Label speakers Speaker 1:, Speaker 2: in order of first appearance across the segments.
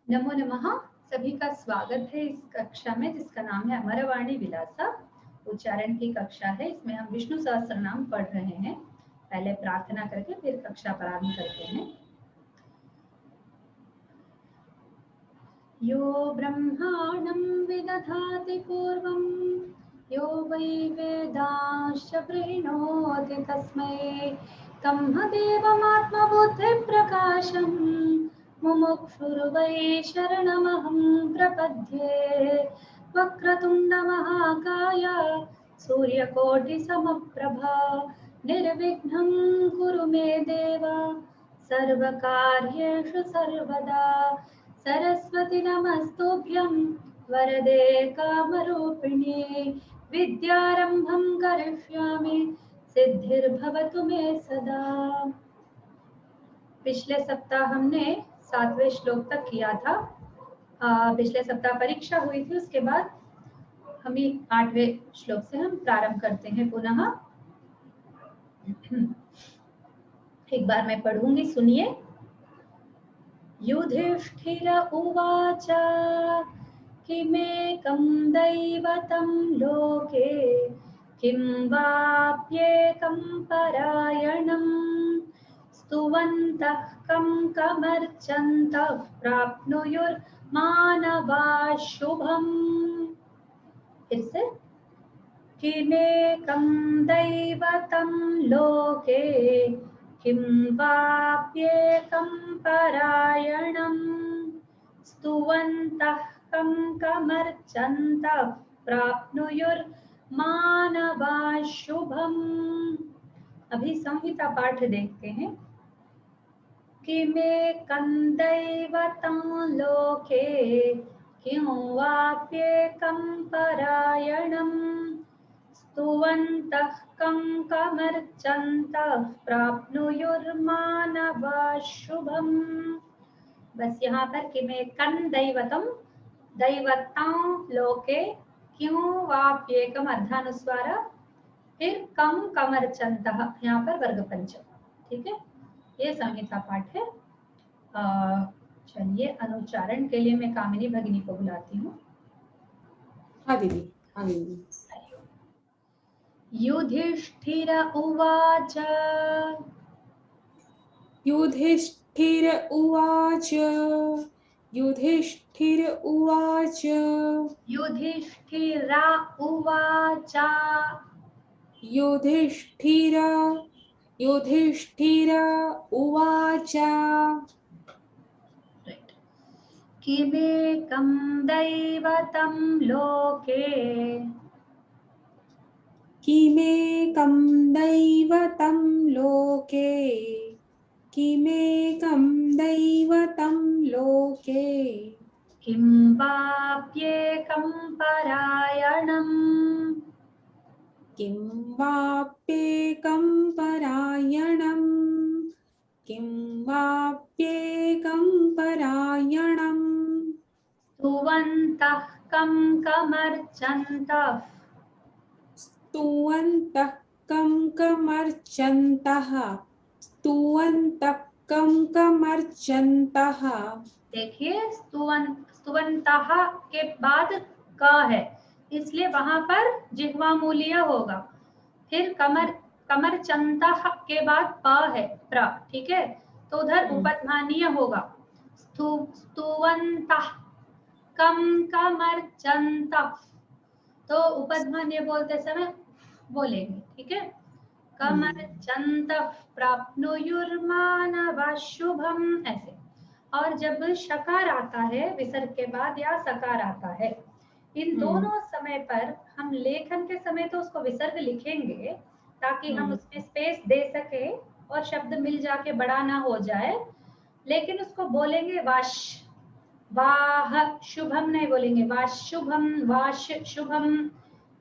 Speaker 1: नमो नमः। सभी का स्वागत है इस कक्षा में जिसका नाम है अमरवाणी विलासा। उच्चारण की कक्षा है। इसमें हम विष्णु सहस्त्रनाम पढ़ रहे हैं। पहले प्रार्थना करके फिर कक्षा प्रारंभ करते हैं। यो ब्रह्माणं विदधाति पूर्वं यो वै वेदांश्च प्रणोति तस्मै ब्रह्मदेवमात्मबुद्धिप्रकाशम् मुमुक्षुर्वै शरणमहं प्रपद्ये। वक्रतुण्डमहाकाय सूर्यकोटिसमप्रभा निर्विघ्नं कुरु मे देव सर्वकार्येषु सर्वदा। सरस्वती नमस्तुभ्यं वरदे कामरूपिणे विद्यारंभं करिष्यामि सिद्धिर्भवतु मे सदा। पिछले सप्ताह हमने 7वें श्लोक तक किया था। पिछले सप्ताह परीक्षा हुई थी, उसके बाद हम 8वें श्लोक से हम प्रारंभ करते हैं पुनः। एक बार मैं पढ़ूंगी, सुनिए। युधिष्ठिर उवाच किमेकं दैवतं लोके किं वाप्येकं परायणं स्तुवन्तः कं कमर्चन्तः प्राप्नुयुर्मानवाः शुभम्। फिर से, किमेकं दैवतं लोके किं वाप्येकं परायणं स्तुवन्तः कं कमर्चन्तः प्राप्नुयुर्मानवाः शुभम्। अभी संहिता पाठ देखते हैं। किमेकं दैवतं लोके किं वाप्येकं परायणं स्तुवन्तः कं कमर्चन्तः प्राप्नुयुर्मानवाः शुभम्। बस यहाँ पर किमेकं दैवतं, दैवतां लोके क्यों वाप्येकम अर्धानुस्वार, फिर कम कमर्चन्तः, यहाँ पर वर्ग पंचम। ठीक है, ये संहिता पाठ है। चलिए, अनुच्चारण के लिए मैं कामिनी भगिनी को बुलाती हूँ।
Speaker 2: हाँ दीदी, हाँ दीदी।
Speaker 1: युधिष्ठिर उवाच
Speaker 2: युधिष्ठिर उवाच युधिष्ठिर उवाच
Speaker 1: युधिष्ठिरा उवाच
Speaker 2: युधिष्ठिर युधिष्ठिर उवाच
Speaker 1: किमेकं दैवतं लोके
Speaker 2: किमेकं दैवतं लोके किमेकं दैवतं लोके
Speaker 1: किं वाप्येकं परायणम्
Speaker 2: किं वाप्येकं परायणम् किं वाप्येकं परायणम्
Speaker 1: स्तुवन्तः कं कमर्चन्तः
Speaker 2: स्तुवन्तः कं कमर्चन्तः स्तुवन्तः कं कमर्चन्तः।
Speaker 1: देखिए, स्तुवन्तः के बाद क है, इसलिए वहां पर जिह्वा मूल्य होगा। फिर कमरचन्तः के बाद प है, प्र। ठीक है, तो उधर उपध्मानीय होगा। स्तुवन्तः कम कमर्चन्तः, तो उपध्मानीय बोलते समय बोलेंगे। ठीक है, कमर्चन्तः प्राप्नुयुर्मानवाः शुभम्, ऐसे। और जब शकार आता है विसर्ग के बाद या सकार आता है, इन दोनों समय पर हम लेखन के समय तो उसको विसर्ग लिखेंगे ताकि हम उसमें स्पेस दे सके और शब्द मिल जाके बड़ा ना हो जाए, लेकिन उसको बोलेंगे वाश, वाह शुभम नहीं बोलेंगे, वाश शुभम, वाश शुभम,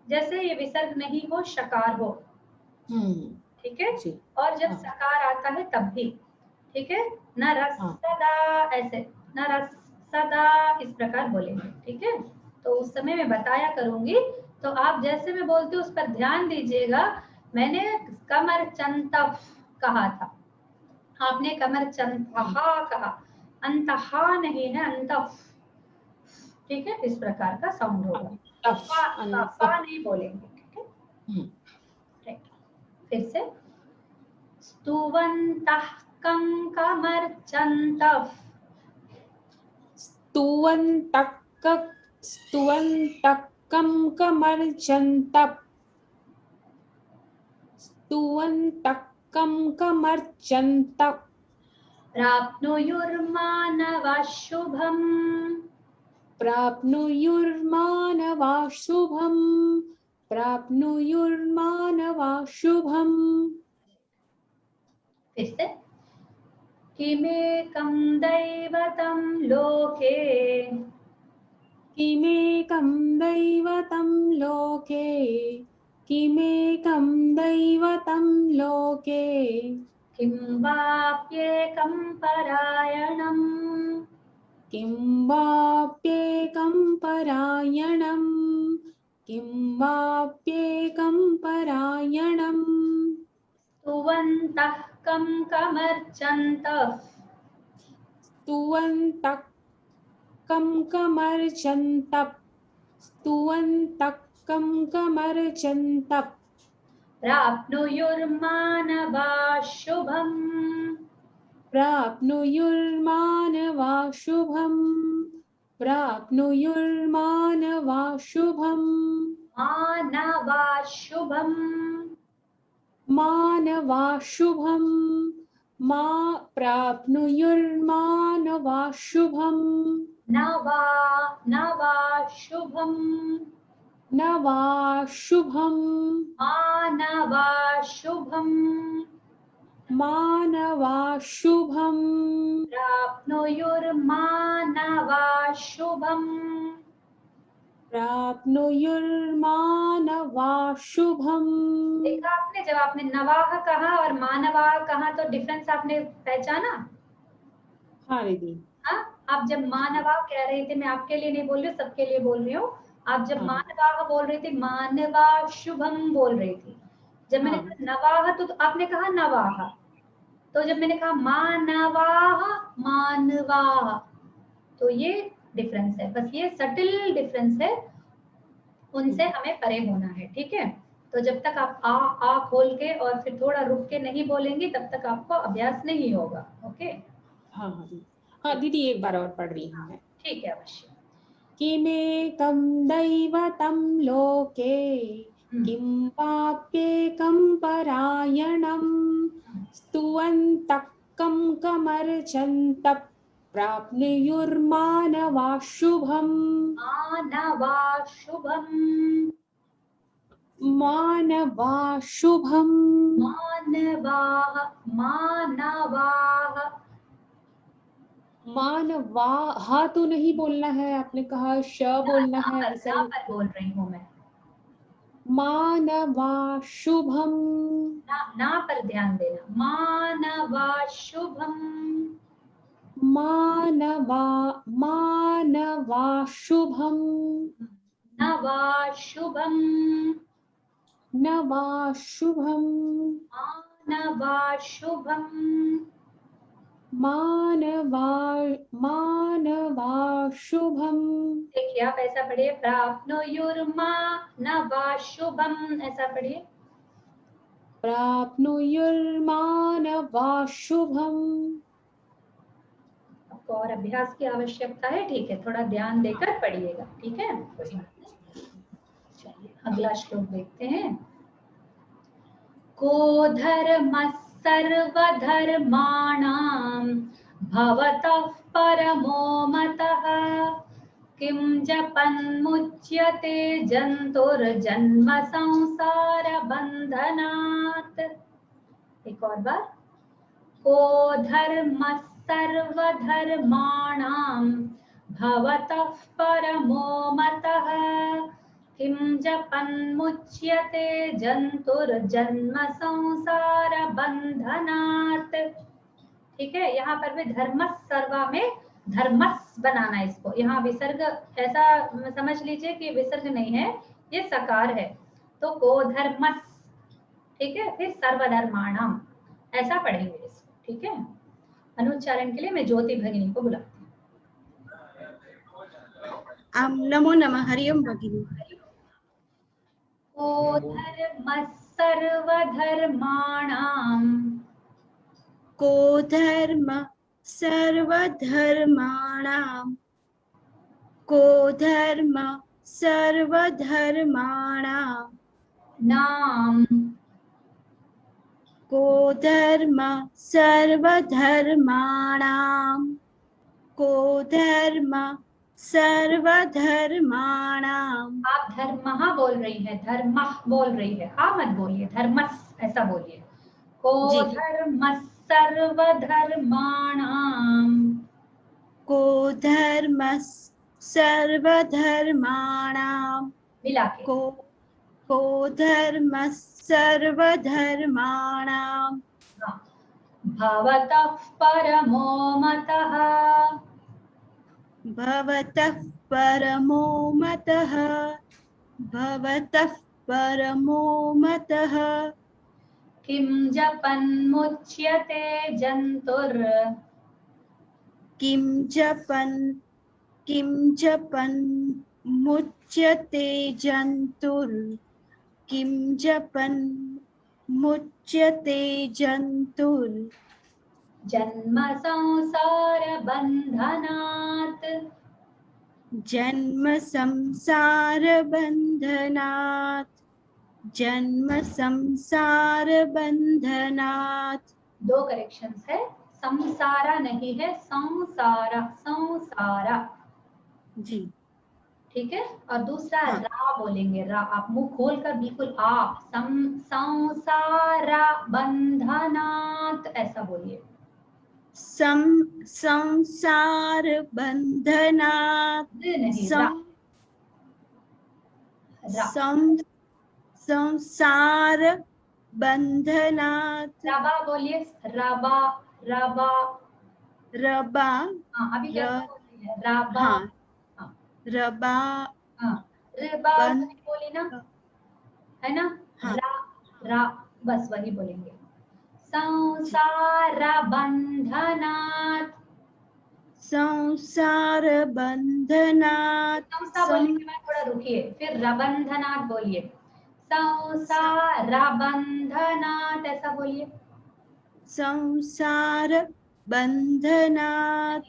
Speaker 1: जैसे ये विसर्ग नहीं हो, शकार हो। ठीक है, और जब सकार आता है तब भी। ठीक है, न रस सदा, ऐसे न रस सदा, इस प्रकार बोलेंगे। ठीक है, तो उस समय मैं बताया करूंगी, तो आप जैसे मैं बोलती हूँ उस पर ध्यान दीजिएगा। मैंने कमर चंतफ कहा था, आपने कमर चंतहा कहा। अंतहा नहीं है, अंतफ, ठीक है, इस प्रकार का साउंड होगा। फा नहीं बोलेंगे, ठीक है। राइट, फिर से स्तुवन्तः कं कमर्चन्तः,
Speaker 2: स्तुवन्तः कं कमर्चन्तः, स्तुवन्तः कं कमर्चन्तः,
Speaker 1: प्राप्नुयुर्मानवः शुभम्,
Speaker 2: प्राप्नुयुर्मानवः शुभम्, प्राप्नुयुर्मानवः शुभम्।
Speaker 1: फिर से किमेकं दैवतं लोके,
Speaker 2: किमेकं दैवतं लोके, किमेकं दैवतं लोके,
Speaker 1: किं वाप्येकं परायणम्,
Speaker 2: किं वाप्येकं परायणम्, किं वाप्येकं परायणम्।
Speaker 1: स्तुवन्तः कं कमर्चन्तः,
Speaker 2: स्तुवन्तः कं कमर्चन्तः, स्तुवन्तः कं कमर्चन्तः,
Speaker 1: प्राप्नुयुर्मानवः शुभम्,
Speaker 2: प्राप्नुयुर्मानवः शुभम्, प्राप्नुयुर्मानवः शुभम्,
Speaker 1: मानवः शुभम्,
Speaker 2: मानवः शुभम्, मा प्राप्नुयुर्मानवः शुभम्,
Speaker 1: नवः शुभम्,
Speaker 2: नवः शुभम्,
Speaker 1: मानवः शुभम्,
Speaker 2: मानवः शुभम्,
Speaker 1: प्राप्नुयुर्मानवः शुभम्,
Speaker 2: प्राप्नुयुर्मानवः शुभम्।
Speaker 1: देखा आपने, जब आपने नवाह कहा और मानवाह कहा तो डिफरेंस आपने पहचाना?
Speaker 2: हाँ दीदी।
Speaker 1: हाँ, आप जब मानवाह कह रहे थे, मैं आपके लिए नहीं बोल रही हूँ, सबके लिए बोल रही हूँ। आप जब मानवाह बोल रही थी, मानवा शुभम बोल रही थी। जब मैंने कहा नवाह तो आपने कहा नवाह, तो जब मैंने कहा मानवाह मानवाह, तो ये डिफरेंस है, बस ये सटिल डिफरेंस है, उनसे हमें परे होना है, ठीक है। तो जब तक आप आ खोल के और फिर थोड़ा रुक के नहीं बोलेंगी, तब तक आपको अभ्यास नहीं होगा। ओके,
Speaker 2: हाँ हाँ दीदी, एक बार और पढ़ रही हूँ मैं।
Speaker 1: ठीक है, अवश्य।
Speaker 2: किमेकं दैवतं लोके, किं वाप्येकं परायणम्, स्तुवन्तः कं कमर्चन्तः, प्राप्नुयुर्मानवः शुभम्,
Speaker 1: मानवः शुभम्,
Speaker 2: मानवः शुभम्,
Speaker 1: मानवाः मानवाः,
Speaker 2: मानवा हा तो नहीं बोलना है, आपने कहा श बोलना है।
Speaker 1: ना पर बोल रही हूँ मैं,
Speaker 2: मानवा शुभम,
Speaker 1: ना पर ध्यान देना, मानवा शुभम्,
Speaker 2: मानवा मानवा शुभम,
Speaker 1: नवा शुभम्,
Speaker 2: नवा शुभम,
Speaker 1: मानवा शुभम्,
Speaker 2: मानवा मानवा शुभम।
Speaker 1: देखिए आप ऐसा पढ़िए, प्राप्नुयुर्मानवा शुभम्, ऐसा पढ़िए,
Speaker 2: प्राप्नुयुर्मानवा शुभम।
Speaker 1: आपको और अभ्यास की आवश्यकता है, ठीक है, थोड़ा ध्यान देकर पढ़िएगा, ठीक है। चलिए अगला श्लोक देखते हैं। को धर्मः सर्वधर्माणां भवतः परमो मतः, किं जपन्मुच्यते जन्तुर्जन्म संसार बंधनात्। एक और बार, को धर्मः सर्वधर्माणां भवतः परमो मतः, किं जपन्मुच्यते जन्तुर्जन्म संसार बंधनात्। ठीक है, यहाँ पर भी धर्मः सर्वा में धर्मस् बनाना है इसको, यहाँ विसर्ग ऐसा समझ लीजिए कि विसर्ग नहीं है, ये सकार है, तो को धर्मस्, ठीक है, फिर सर्वधर्माणाम ऐसा पढ़ेंगे इसको, ठीक है। अनुच्चारण के लिए मैं ज्योति भगिनी को बुलाती हूँ।
Speaker 3: नमो नमः। हरि ओम भगिनी।
Speaker 1: को धर्मः सर्वधर्माणां
Speaker 3: को धर्म सर्वधर्माणां को धर्म सर्वधर्माणां
Speaker 1: नाम
Speaker 3: को धर्म सर्वधर्माणां को धर्म सर्वधर्माणां।
Speaker 1: आप धर्मः बोल रही है, धर्मः बोल रही है, हाँ मत बोलिए, धर्मस् ऐसा बोलिए। को
Speaker 3: जी।
Speaker 1: धर्मः सर्वधर्माणां
Speaker 3: को धर्म सर्वधर्माणां
Speaker 1: मिला के
Speaker 3: को धर्म सर्वधर्माणां
Speaker 1: हाँ। भवतः परमो मतः
Speaker 3: भवतः परमो मतः भवतः परमो मतः
Speaker 1: किं जपन्मुच्यते जन्तुर्
Speaker 3: किं जपन् मुच्यते जन्तुर् किं जपन् मुच्यते जन्तुर्
Speaker 1: जन्म संसार बन्धनात्
Speaker 3: जन्म संसार बन्धनात् जन्म संसार बन्धनात्।
Speaker 1: दो करेक्शंस है, संसारा नहीं है, संसारा, संसारा।
Speaker 3: जी
Speaker 1: ठीक है। और दूसरा
Speaker 3: हाँ।
Speaker 1: रा बोलेंगे, रा आप मुंह खोलकर बिल्कुल आप संसारा बंधनात् ऐसा बोलिए।
Speaker 3: संसार बंधनात्
Speaker 1: नहीं, रा रा
Speaker 3: संसार बंधनात्।
Speaker 1: रबा बोलिए, रबा रबा
Speaker 3: रबा।
Speaker 1: हाँ अभी क्या बोल रही है, रबा।
Speaker 3: हाँ रबा।
Speaker 1: हाँ रबा बोली ना, है ना।
Speaker 3: हाँ।
Speaker 1: रा बस वही बोलेंगे। संसार बंधनात्
Speaker 3: संसार बंधनात्।
Speaker 1: संसा बोलने के बाद थोड़ा रुकिए, फिर रबंधनात् बोलिए। संसार बंधनात् ऐसा बोलिए।
Speaker 3: संसार बंधनात्।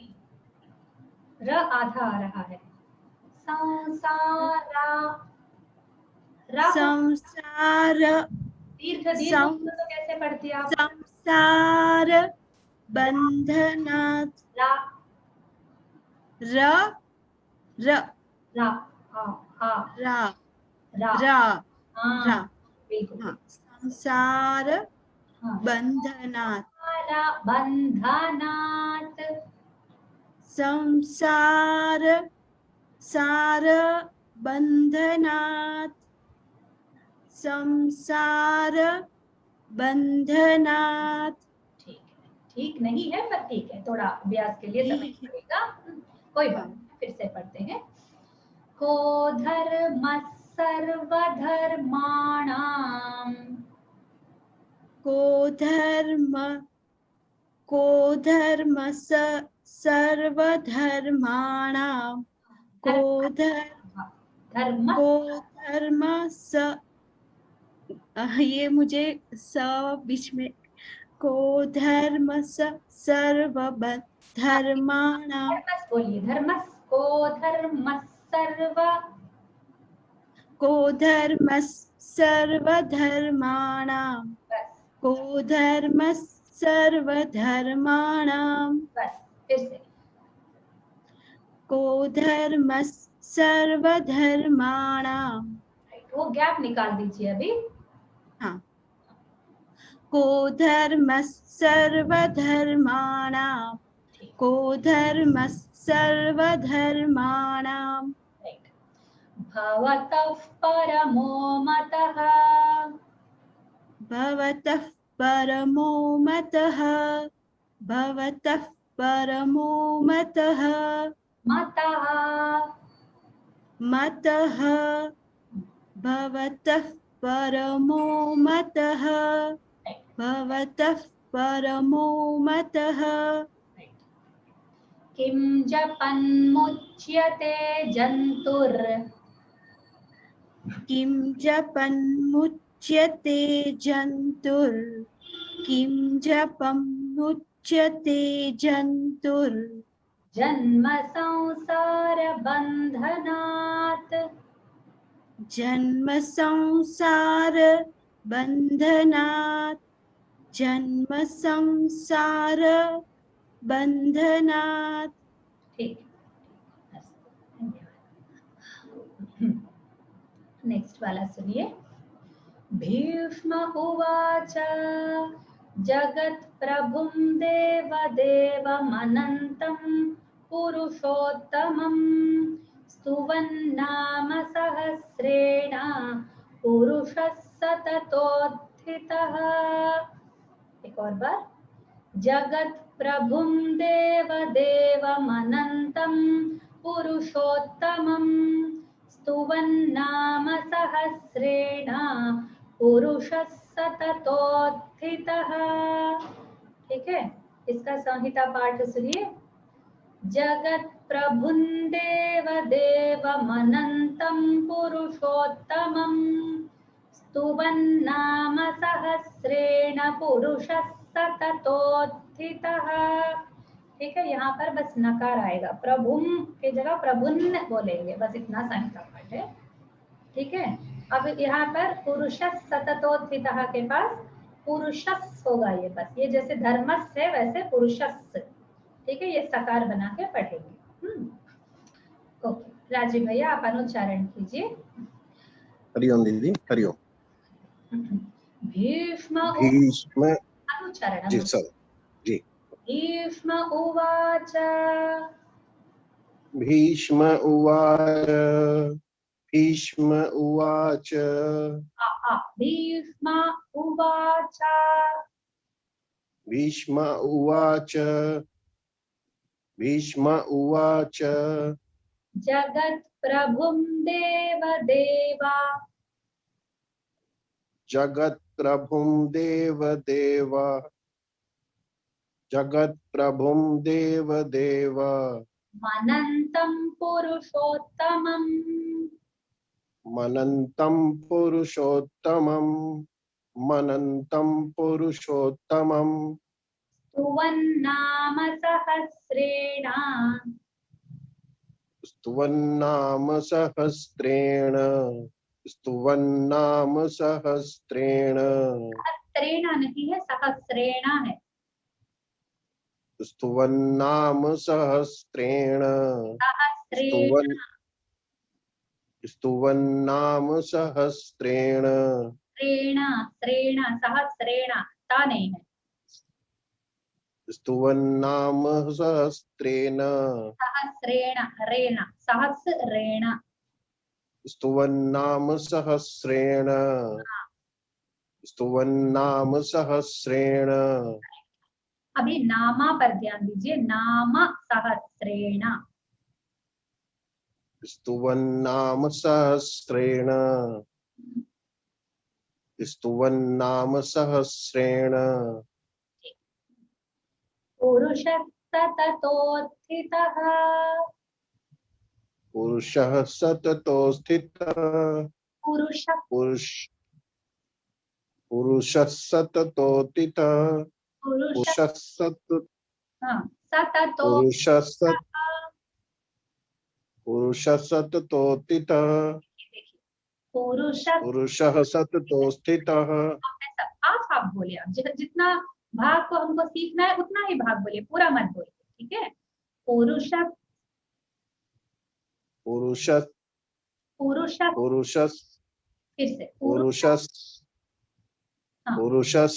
Speaker 1: र आधा आ रहा है।
Speaker 3: संसार
Speaker 1: दीर्घ दीर्घ तो कैसे पढ़ती आप?
Speaker 3: संसार बंधनात्।
Speaker 1: रा
Speaker 3: र र
Speaker 1: रा आ
Speaker 3: रा
Speaker 1: रा
Speaker 3: रा
Speaker 1: हाँ
Speaker 3: रा।
Speaker 1: बिल्कुल।
Speaker 3: हाँ संसार
Speaker 1: हाँ
Speaker 3: बंधनात्।
Speaker 1: बंधनात्
Speaker 3: संसार सार बंधनात् संसार बंधनात्।
Speaker 1: ठीक है, ठीक नहीं है पर ठीक है, थोड़ा अभ्यास के लिए समय लगेगा, कोई बात नहीं। फिर से पढ़ते हैं। को धर्म सर्वधर्माणां
Speaker 3: को धर्म सर्वधर्माणां को
Speaker 1: धर्म
Speaker 3: ये मुझे बीच में को धर्म सर्वधर्माणां
Speaker 1: बोलिए। धर्मस् को धर्म
Speaker 3: सर्वधर्माणां को धर्म सर्वधर्माणां।
Speaker 1: बस फिर से
Speaker 3: को धर्म सर्वधर्माणां।
Speaker 1: वो गैप निकाल दीजिए अभी।
Speaker 3: हाँ को धर्म सर्वधर्माणां को धर्म सर्वधर्माणां।
Speaker 1: भवतः परमो मतः
Speaker 3: भवतः परमो मतः भवतः परमो मतः
Speaker 1: मतः
Speaker 3: मतः भवतः परमो मतः भवतः परमो मतः।
Speaker 1: किं जपन्मुच्यते जन्तुर्
Speaker 3: किं जपन्मुच्यते जन्तुर् किं जपन्मुच्यते जन्तुर्
Speaker 1: जन्म संसार बन्धनात्
Speaker 3: जन्म संसार बन्धनात् जन्म संसार बन्धनात्।
Speaker 1: ठीक है, नेक्स्ट वाला सुनिए। भीष्म उवाच जगत्प्रभुं देवदेवमनन्तं पुरुषोत्तमं स्तुवन्नाम सहस्रेण पुरुषः सततोत्थितः। एक और बार। जगत्प्रभुं देवदेवमनन्तं पुरुषोत्तमं स्तुवन्नाम सहस्रेण पुरुषः सततोत्थितः। ठीक है, इसका संहिता पाठ सुनिए। जगत्प्रभुं देवदेवमनन्तं पुरुषोत्तमं स्तुवन्नाम सहस्रेण पुरुषः सततोत्थितः। ठीक है, यहाँ पर बस नकार आएगा, प्रभुम की जगह प्रभुन्न बोलेंगे, बस इतना संहिता पाठ है। ठीक है, अब यहाँ पर पुरुषः सततोत्थितः के पास पुरुषस् होगा, ये बस ये जैसे धर्मस् है वैसे पुरुषस्। ठीक है, ये सकार बना के पढ़ेंगे। ओके, राजीव भैया आप अनुच्चारण कीजिए।
Speaker 4: हरिओम दीदी, हरिओम।
Speaker 1: भीष्म अनुच्चारण
Speaker 4: जी सर जी।
Speaker 1: भीष्म उवाच
Speaker 4: भीष्म उवाच भीष्म उवाच
Speaker 1: भीष्म उवाच
Speaker 4: भीष्म उवाच भीष्म उवाच
Speaker 1: जगत्प्रभुं देवदेवा
Speaker 4: जगत्प्रभुं देवदेवा जगत्प्रभुं देवदेवा
Speaker 1: मनन्तं पुरुषोत्तमं
Speaker 4: मनन्तं पुरुषोत्तमं मनन्तं पुरुषोत्तमं
Speaker 1: स्तुवन्नाम सहस्रेण
Speaker 4: स्तुवन्नाम सहस्रेण स्तुवन्नाम सहस्रेण
Speaker 1: सहस्रेण नहीं है, सहस्रेण है।
Speaker 4: स्तुवन्नाम सहस्रेण
Speaker 1: सहस्रेण
Speaker 4: स्तुवन्नाम सहस्रेण
Speaker 1: श्रेण श्रेण सहस्रेण ता नहीं है।
Speaker 4: स्तुवन्नाम सहस्रेण
Speaker 1: सहस्रेण रेण सहस्रेण
Speaker 4: स्तुवन्नाम सहस्रेण स्तुवन्नाम सहस्रेण।
Speaker 1: अभी नामा पर ध्यान दीजिए, नाम सहस्रेण
Speaker 4: स्तुवन्नाम सहस्रेण स्तुवन्नाम सहस्रेण
Speaker 1: पुरुषः सततोत्थितः
Speaker 4: पुरुषः सततो स्थितः
Speaker 1: पुरुषः
Speaker 4: पुरुषः सततोत्थितः
Speaker 1: पुरुषः
Speaker 4: सततो पुरुषः सततोत्थितः पुरुषः सततो स्थितः।
Speaker 1: आप बोलिए, आप जितना भाग को हमको सीखना है उतना ही भाग बोलिए, पूरा मत बोलिए। ठीक है, पुरुषः
Speaker 4: पुरुषः
Speaker 1: पुरुषः
Speaker 4: पुरुषः
Speaker 1: फिर से
Speaker 4: पुरुषः
Speaker 1: हाँ।
Speaker 4: पुरुषः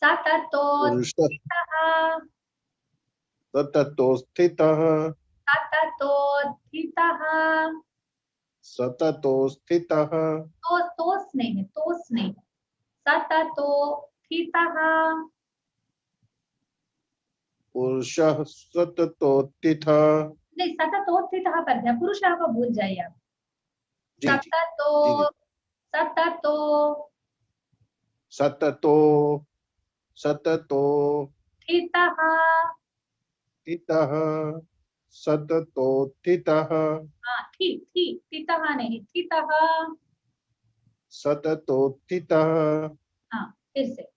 Speaker 1: सततोत्थितः
Speaker 4: सततो स्थितः
Speaker 1: सततोत्थितः
Speaker 4: सततो स्थितः
Speaker 1: तोस नहीं है, तोस नहीं, सततोत्थितः
Speaker 4: पुरुषः सततोत्थितः
Speaker 1: नहीं, सततोत्थितः पर ध्यान, पुरुषः को भूल जाइए आप।
Speaker 4: जी,
Speaker 1: सततो सततो
Speaker 4: सततो सततो
Speaker 1: स्थितः
Speaker 4: तितः सततोत्थितः
Speaker 1: हाँ तितः नहीं थितः।
Speaker 4: सततोत्थितः
Speaker 1: हाँ फिर से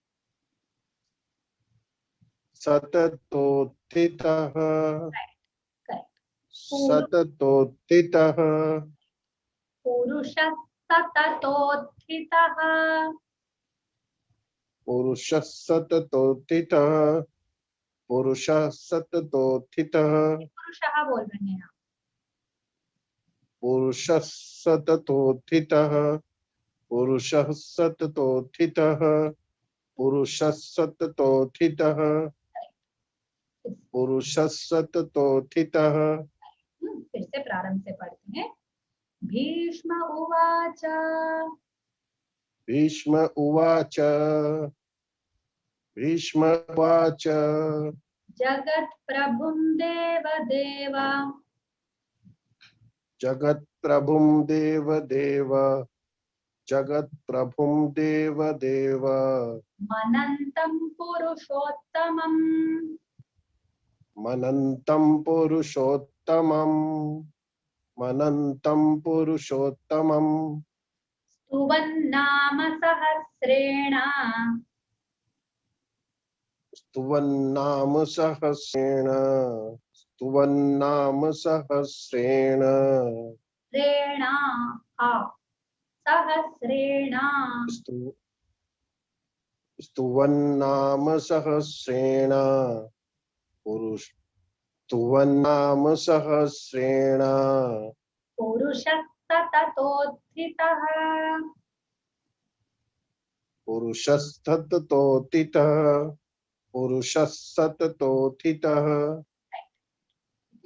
Speaker 4: सततोत्थितः
Speaker 1: करेक्ट।
Speaker 4: सततोत्थितः
Speaker 1: पुरुषः सततोत्थितः।
Speaker 4: पुरुषः सततोत्थितः पुरुषः सततोत्थितः
Speaker 1: पुरुषः बोल रहे हैं आप।
Speaker 4: पुरुषः सततोत्थितः पुरुषः सततोत्थितः पुरुषः सततोत्थितः पुरुषः सततोत्थितः।
Speaker 1: फिर से प्रारंभ से पढ़ते हैं। भीष्म उवाच
Speaker 4: भीष्म उवाच भीष्म उवाच
Speaker 1: जगत्प्रभुं देवदेव
Speaker 4: जगत्प्रभुं देवदेव जगत्प्रभुं देवदेव
Speaker 1: मनन्तं पुरुषोत्तमं
Speaker 4: मनन्तं पुरुषोत्तमं मनन्तं पुरुषोत्तमं
Speaker 1: स्तुवन्नाम सहस्रेण
Speaker 4: स्तुवन्नाम सहस्रेण स्तुवन्नाम सहस्रेण
Speaker 1: रेणा सहस्रेण
Speaker 4: स्तु- स्तुवन्नाम सहस्रेण पुरुष स्तुवन्नाम सहस्रेण
Speaker 1: पुरुषः सततोत्थितः
Speaker 4: पुरुषस्तततोत्थितः पुरुषस्तततोत्थितः।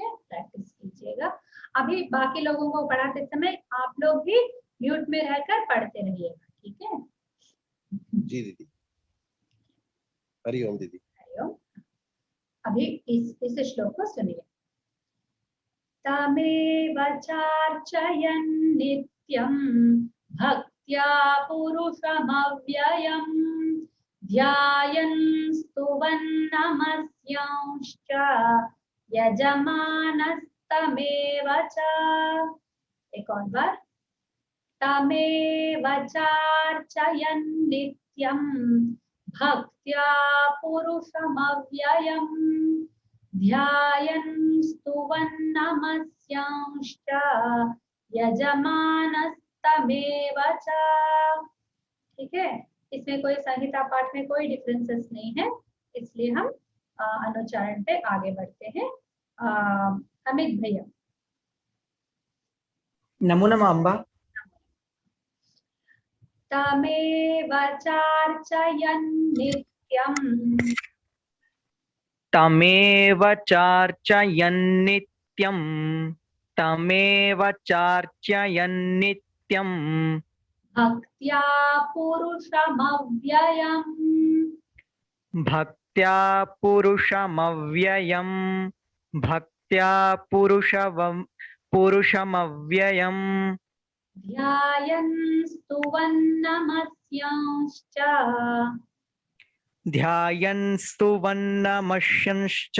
Speaker 1: प्रैक्टिस कीजिएगा। अभी बाकी लोगों को पढ़ाते समय आप लोग भी म्यूट में रहकर पढ़ते रहिएगा, ठीक है?
Speaker 4: जी दीदी। हरिओम दीदी।
Speaker 1: हरिओम। अभी इस श्लोक को सुनिए। तमेव चार्चयन् नित्यं भक्त्या पुरुषमव्ययम् ध्यायन् स्तुवन् नमस्यांश्च यजमानस्तमेव च। एक और बार। तमेव चार्चयन् नित्यं भक्त्या पुरुषमव्ययम् ध्यायन् स्तुवन् नमस्यांश्च यजमानस्तमेव च। ठीक है, इसमें कोई संहिता पाठ में कोई डिफरेंसेस नहीं है, इसलिए हम अनुच्चारण पे आगे बढ़ते हैं। अमित भैया।
Speaker 5: नमो नमः अम्बा।
Speaker 1: तमेव चार्चयन् नित्यम्
Speaker 5: तमेव चार्चयन् नित्यं तमेव चार्चयन् नित्यं
Speaker 1: भक्त्या पुरुषमव्ययम्
Speaker 5: भक्त्या पुरुषमव्ययम् भक्त्या पुरुषमव्ययम्
Speaker 1: ध्यायन् स्तुवन् नमस्यांश्च
Speaker 5: ध्यायन् स्तुवन् नमस्यांश्च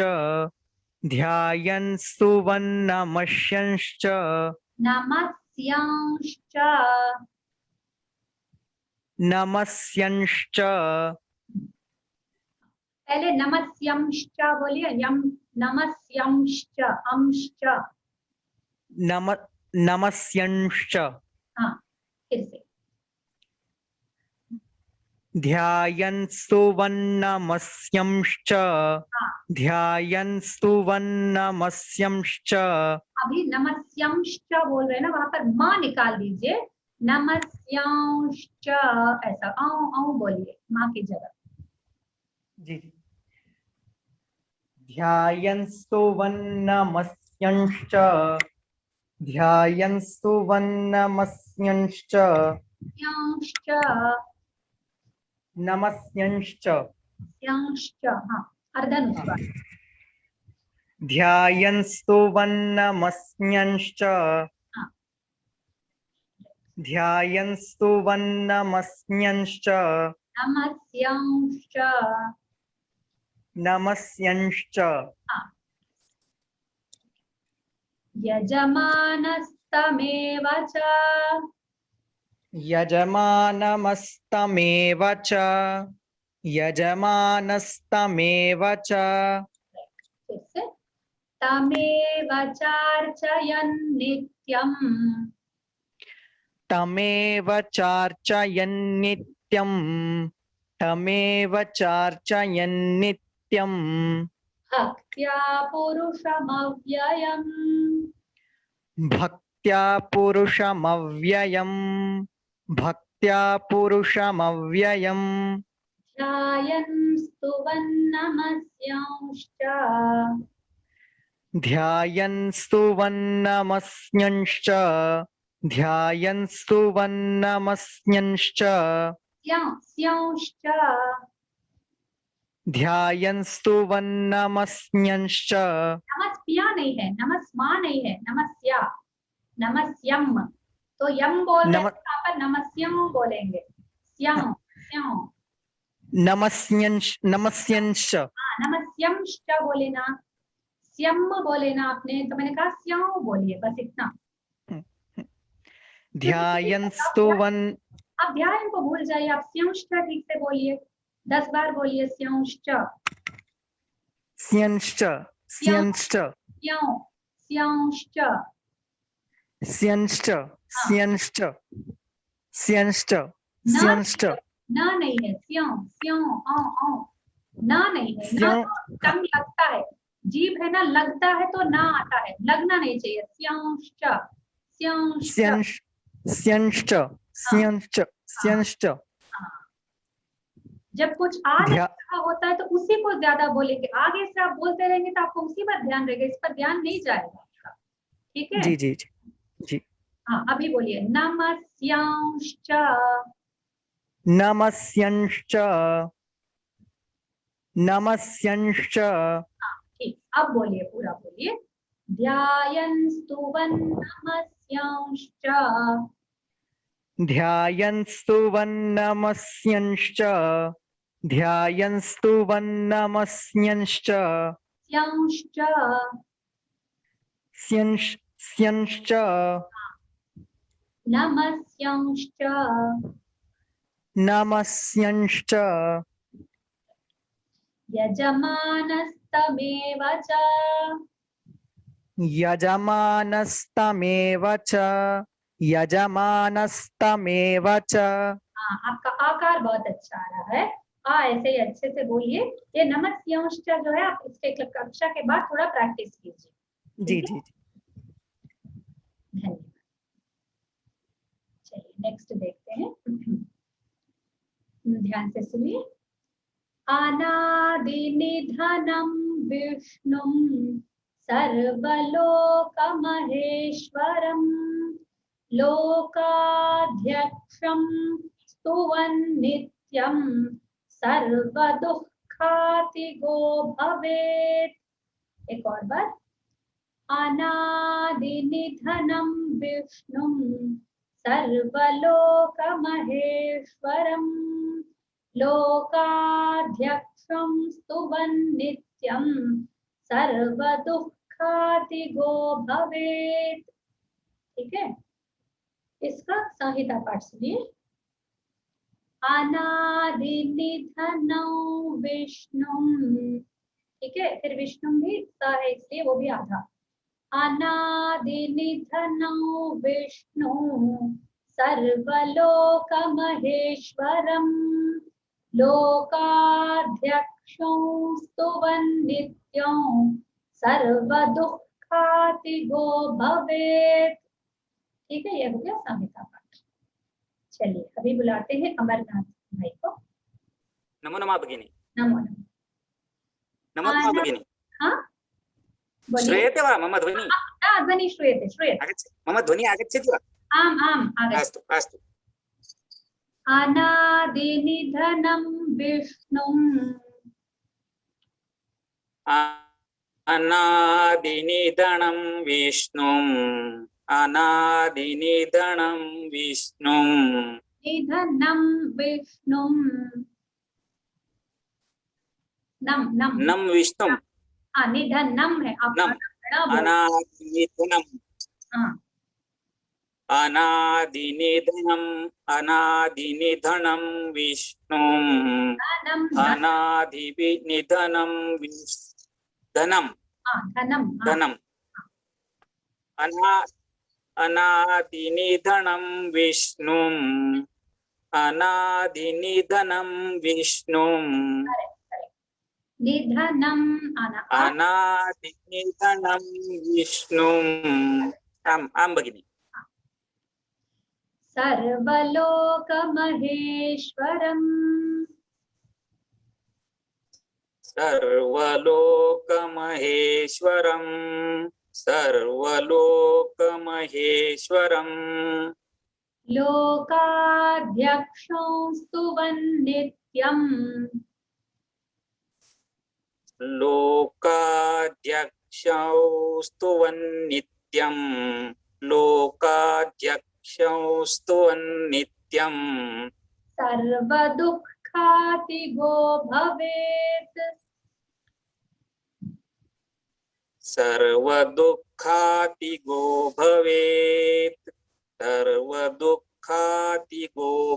Speaker 5: ध्यायन् स्तुवन् नमस्यांश्च
Speaker 1: नमस्यांश्च
Speaker 5: नमस्यांश्च।
Speaker 1: पहले नमस्यंश्च बोलिए, यम नमस्यंश्च अंश्च
Speaker 5: नमस्यांश्च।
Speaker 1: हाँ फिर से।
Speaker 5: ध्यायन् स्तुवन् नमस्यांश्च ध्यायन् स्तुवन् नमस्यांश्च।
Speaker 1: अभी नमस्यंश्च बोल रहे हैं ना, वहां पर माँ निकाल दीजिए, नमस्यांश्च ऐसा औ बोलिए माँ की जगह।
Speaker 5: जी। ध्यायन् स्तुवन् नमस्यांश्च ध्यायन् स्तुवन् नमस्यांश्च
Speaker 1: यांश्च
Speaker 5: नमस्यांश्च।
Speaker 1: यांश्च हाँ अर्धनुस्वार।
Speaker 5: ध्यायन् स्तुवन् नमस्यांश्च ध्यायन् स्तुवन् नमस्यांश्च
Speaker 1: नमस्यांश्च
Speaker 5: नमस्यांश्च।
Speaker 1: यजमानस्तमेव च
Speaker 5: यजमानमस्तमेव च यजमानस्तमेव च
Speaker 1: फिर से तमेव चार्चयन् नित्यम्
Speaker 5: तमेव चार्चयन्नित्यम् तमेव चार्चयन्नित्यम्
Speaker 1: भक्त्या पुरुषमव्ययम्
Speaker 5: भक्त्या पुरुषमव्ययम् भक्त्या पुरुषमव्ययम्
Speaker 1: ध्यायन् स्तुवन्नमस्यांश्च
Speaker 5: ध्यायन् स्तुवन्नमस्यंश्च ध्यायन् स्तुवन्नमस्यंश्च
Speaker 1: स्यांश्च
Speaker 5: ध्यायन् स्तुवन्नमस्यंश्च
Speaker 1: नमस्या नहीं है, नमस्मा नहीं है, नमस्या, नमस्यम। तो यम बोल रहे
Speaker 5: नम-
Speaker 1: हैं, यहाँ पर नमस्यम बोलेंगे। स्यं, स्यं।
Speaker 5: नमस्यंश्च नमस्यंश्च
Speaker 1: नमस्यंश्च बोले ना, स्यम बोले ना आपने, तो मैंने कहा स्यं बोलिए, बस इतना।
Speaker 5: ध्यायन् स्तुवन्
Speaker 1: आप ध्यान को भूल जाइए, आप स्यंश्च ठीक से बोलिए, 10 बार बोलिए स्यंश्च,
Speaker 5: स्यंश्च स्यंश्च
Speaker 1: स्यं, स्यंश्च।
Speaker 5: स्यंश्च स्यंश्च स्यंश्च
Speaker 1: ना
Speaker 5: स्यंश्च
Speaker 1: ना नहीं है, स्यं, स्यं, ना नहीं है, ना
Speaker 5: स्यं
Speaker 1: तो टंग लगता है, जीभ है ना, लगता है तो ना आता है, लगना नहीं चाहिए। स्यंश्च, स्यंश्च।
Speaker 5: स्यंश्च स्यंश्च स्यंश्च स्यंश्च
Speaker 1: जब कुछ आ नहीं
Speaker 5: ध्या-
Speaker 1: रहा होता है तो उसी को ज्यादा बोलेंगे, आगे से आप बोलते रहेंगे तो आपको उसी पर ध्यान रहेगा, इस पर ध्यान नहीं जाएगा आपका। ठीक है?
Speaker 5: जी जी जी जी
Speaker 1: हाँ, अभी बोलिए नमस्यांश्च
Speaker 5: नमस्यंश्च नमस्यंश्च
Speaker 1: ठीक, अब बोलिए, पूरा बोलिए। ध्यायन् स्तुवन् नमस्यांश्च
Speaker 5: ध्यायन् स्तुवन्नमस्यंश्च ध्यायन् स्तुवन्नमस्यंश्च
Speaker 1: स्यांश्च
Speaker 5: स्यंश्च स्यंश्च
Speaker 1: नमस्यांश्च
Speaker 5: नमस्यंश्च
Speaker 1: यजमानस्तमेव च
Speaker 5: यजमानस्तमेव च यजमानस्तमेव च
Speaker 1: हाँ, आपका आकार बहुत अच्छा आ रहा है। ऐसे ही अच्छे से बोलिए। ये नमस्यांश्च जो है, आप इसके कक्षा के बाद थोड़ा प्रैक्टिस कीजिए।
Speaker 5: जी जी जी
Speaker 1: धन्यवाद। चलिए नेक्स्ट देखते हैं। ध्यान से सुनिए। अनादिनिधनं विष्णुं सर्वलोकमहेश्वरं लोकाध्यक्षं स्तुवन्नित्यं सर्वदुःखातिगो भवेत्। एक और बार। अनादिनिधनं विष्णुं सर्वलोकमहेश्वरं लोकाध्यक्षं स्तुवन्नित्यं सर्वदुःखातिगो भवेत्। ठीक है? इसका संहिता पाठ सुनिए। अनादिनिधनं विष्णुं, ठीक है, फिर विष्णु भी सा है इसलिए वो भी आधा। अनादिनिधनं विष्णु सर्वलोकमहेश्वरं लोकाध्यक्षं स्तुवन्नित्यं सर्वदुःखातिगो भवेत्। ठीक है, ये हो गया संहिता पाठ। चलिए अभी बुलाते हैं अमरनाथ भाई को।
Speaker 6: नमो नमः भगिनी।
Speaker 1: नमो नमः।
Speaker 6: नमो नमः भगिनी।
Speaker 1: हाँ बोलिए।
Speaker 6: श्रूयते वा मम ध्वनि?
Speaker 1: ध्वनि श्रूयते, श्रूयते।
Speaker 6: मम ध्वनि आगच्छति वा?
Speaker 1: आम् आम् आगच्छति।
Speaker 6: अस्तु अस्तु।
Speaker 1: अनादिनिधनं विष्णुं
Speaker 6: अनादिनिधनं विष्णुम् अनादिनिधनं विष्णुम्
Speaker 1: निधनं विष्णुं नम नम
Speaker 6: नं विष्णुम्
Speaker 1: निधनं है, आप
Speaker 6: नम।
Speaker 1: बोल
Speaker 6: अनादिनिधनम
Speaker 1: हाँ
Speaker 6: अनादिनिधनम विष्णुम
Speaker 1: धनम
Speaker 6: अनादिनिधनम धनम
Speaker 1: हाँ धनम हाँ
Speaker 6: धनम अनादिनिधनम विष्णुम अनादिनिधनम विष्णुम
Speaker 1: निधनम
Speaker 6: अनादिनिधनम विष्णुम आम भगिनी
Speaker 1: सर्वलोकमहेश्वरम्
Speaker 6: सर्वलोकमहेश्वरम् सर्वलोकमहेश्वरम्
Speaker 1: लोकाध्यक्षं स्तुवन्नित्यम्
Speaker 6: लोकाध्यक्षौ स्तुवन्नित्यम् लोकाध्यक्षौ स्तुवन्नित्यम्
Speaker 1: सर्वदुःखातिगो भवेत्
Speaker 6: सर्वदुःखातिगो भवेत् सर्वदुःखातिगो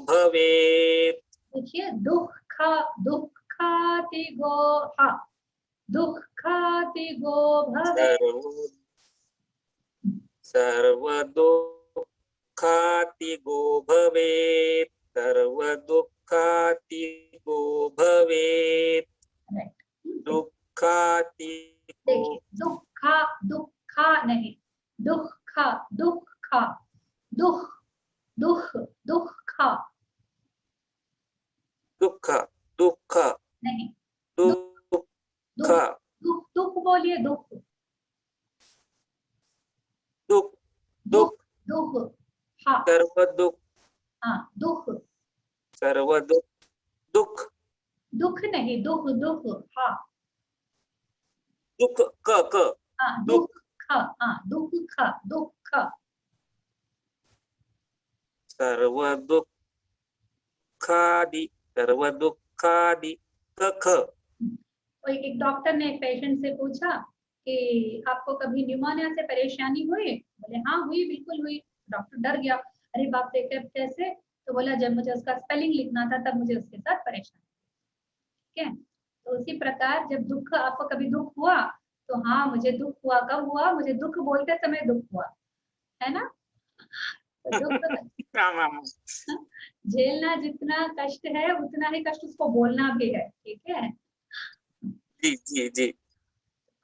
Speaker 6: भवेत्
Speaker 1: देखिए दुःखातिगो हाँ दुःखातिगो भवेत्
Speaker 6: सर्वदुःखातिगो भवेत् सर्वदुःखातिगो भवेत् दुःखातिगो
Speaker 1: देखिए दुःखा नहीं दुःखा दुःख नहीं दुख बोलिए दुख हाँ
Speaker 6: सर्वदुःख
Speaker 1: हाँ
Speaker 6: सर्वदुःख
Speaker 1: दुख नहीं दुख हाँ
Speaker 6: दुःख
Speaker 1: हाँ दुःख
Speaker 6: सर्वदुःखादि
Speaker 1: एक डॉक्टर ने एक पेशेंट से पूछा कि आपको कभी न्यूमोनिया से परेशानी हुई? बोले हाँ हुई, बिल्कुल हुई। डॉक्टर डर गया, अरे बाप रे कैसे? तो बोला जब मुझे उसका स्पेलिंग लिखना था तब मुझे उसके साथ परेशानी। ठीक है, तो उसी प्रकार जब दुख आपको कभी दुख हुआ तो हाँ मुझे दुख हुआ, कब हुआ? मुझे दुख बोलते समय दुख हुआ, है ना? तो दुख झेलना जितना कष्ट है उतना ही कष्ट उसको बोलना भी है। ठीक है,
Speaker 6: जी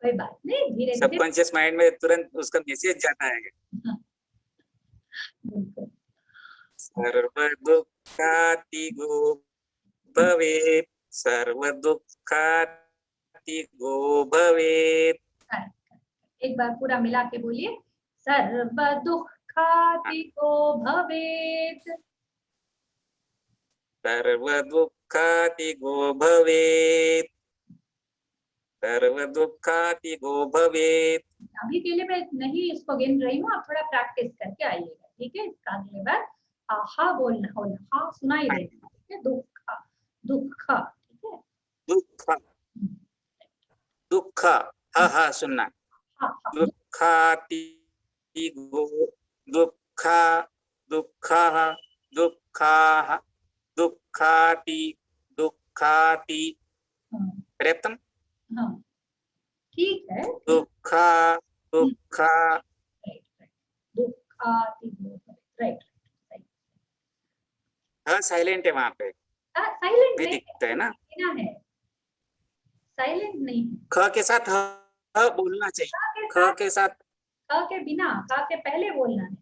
Speaker 1: कोई बात नहीं, धीरे धीरे
Speaker 6: सबकॉन्शियस माइंड में तुरंत उसका मैसेज जाता है। सर्वदुःखातिगो भवेत् सर्वदुःखातिगो भवेत्।
Speaker 1: एक बार पूरा मिला के बोलिए, सर्वदुःखातिगो भवेत्
Speaker 6: सर्वदुःखातिगो भवेत् सर्वदुःखातिगो भवेत्।
Speaker 1: अभी के लिए मैं नहीं इसको गिन रही हूँ, आप थोड़ा प्रैक्टिस करके आइएगा। ठीक है, इसका अगले बार हा बोलना होना, हा सुनाई देगा। ठीक है, दुःख ठीक है,
Speaker 6: दुःख हा सुनना। दुःखातिगो दुःखाः दुःखाति पर्याप्तम्?
Speaker 1: हाँ ठीक है, राइट
Speaker 6: हाँ साइलेंट है वहां पे,
Speaker 1: साइलेंट
Speaker 6: भी
Speaker 1: नहीं
Speaker 6: दिखता है ना,
Speaker 1: है, साइलेंट नहीं है।
Speaker 6: ख के साथ ह बोलना चाहिए, ख के साथ
Speaker 1: ख के बिना, ख के पहले बोलना है।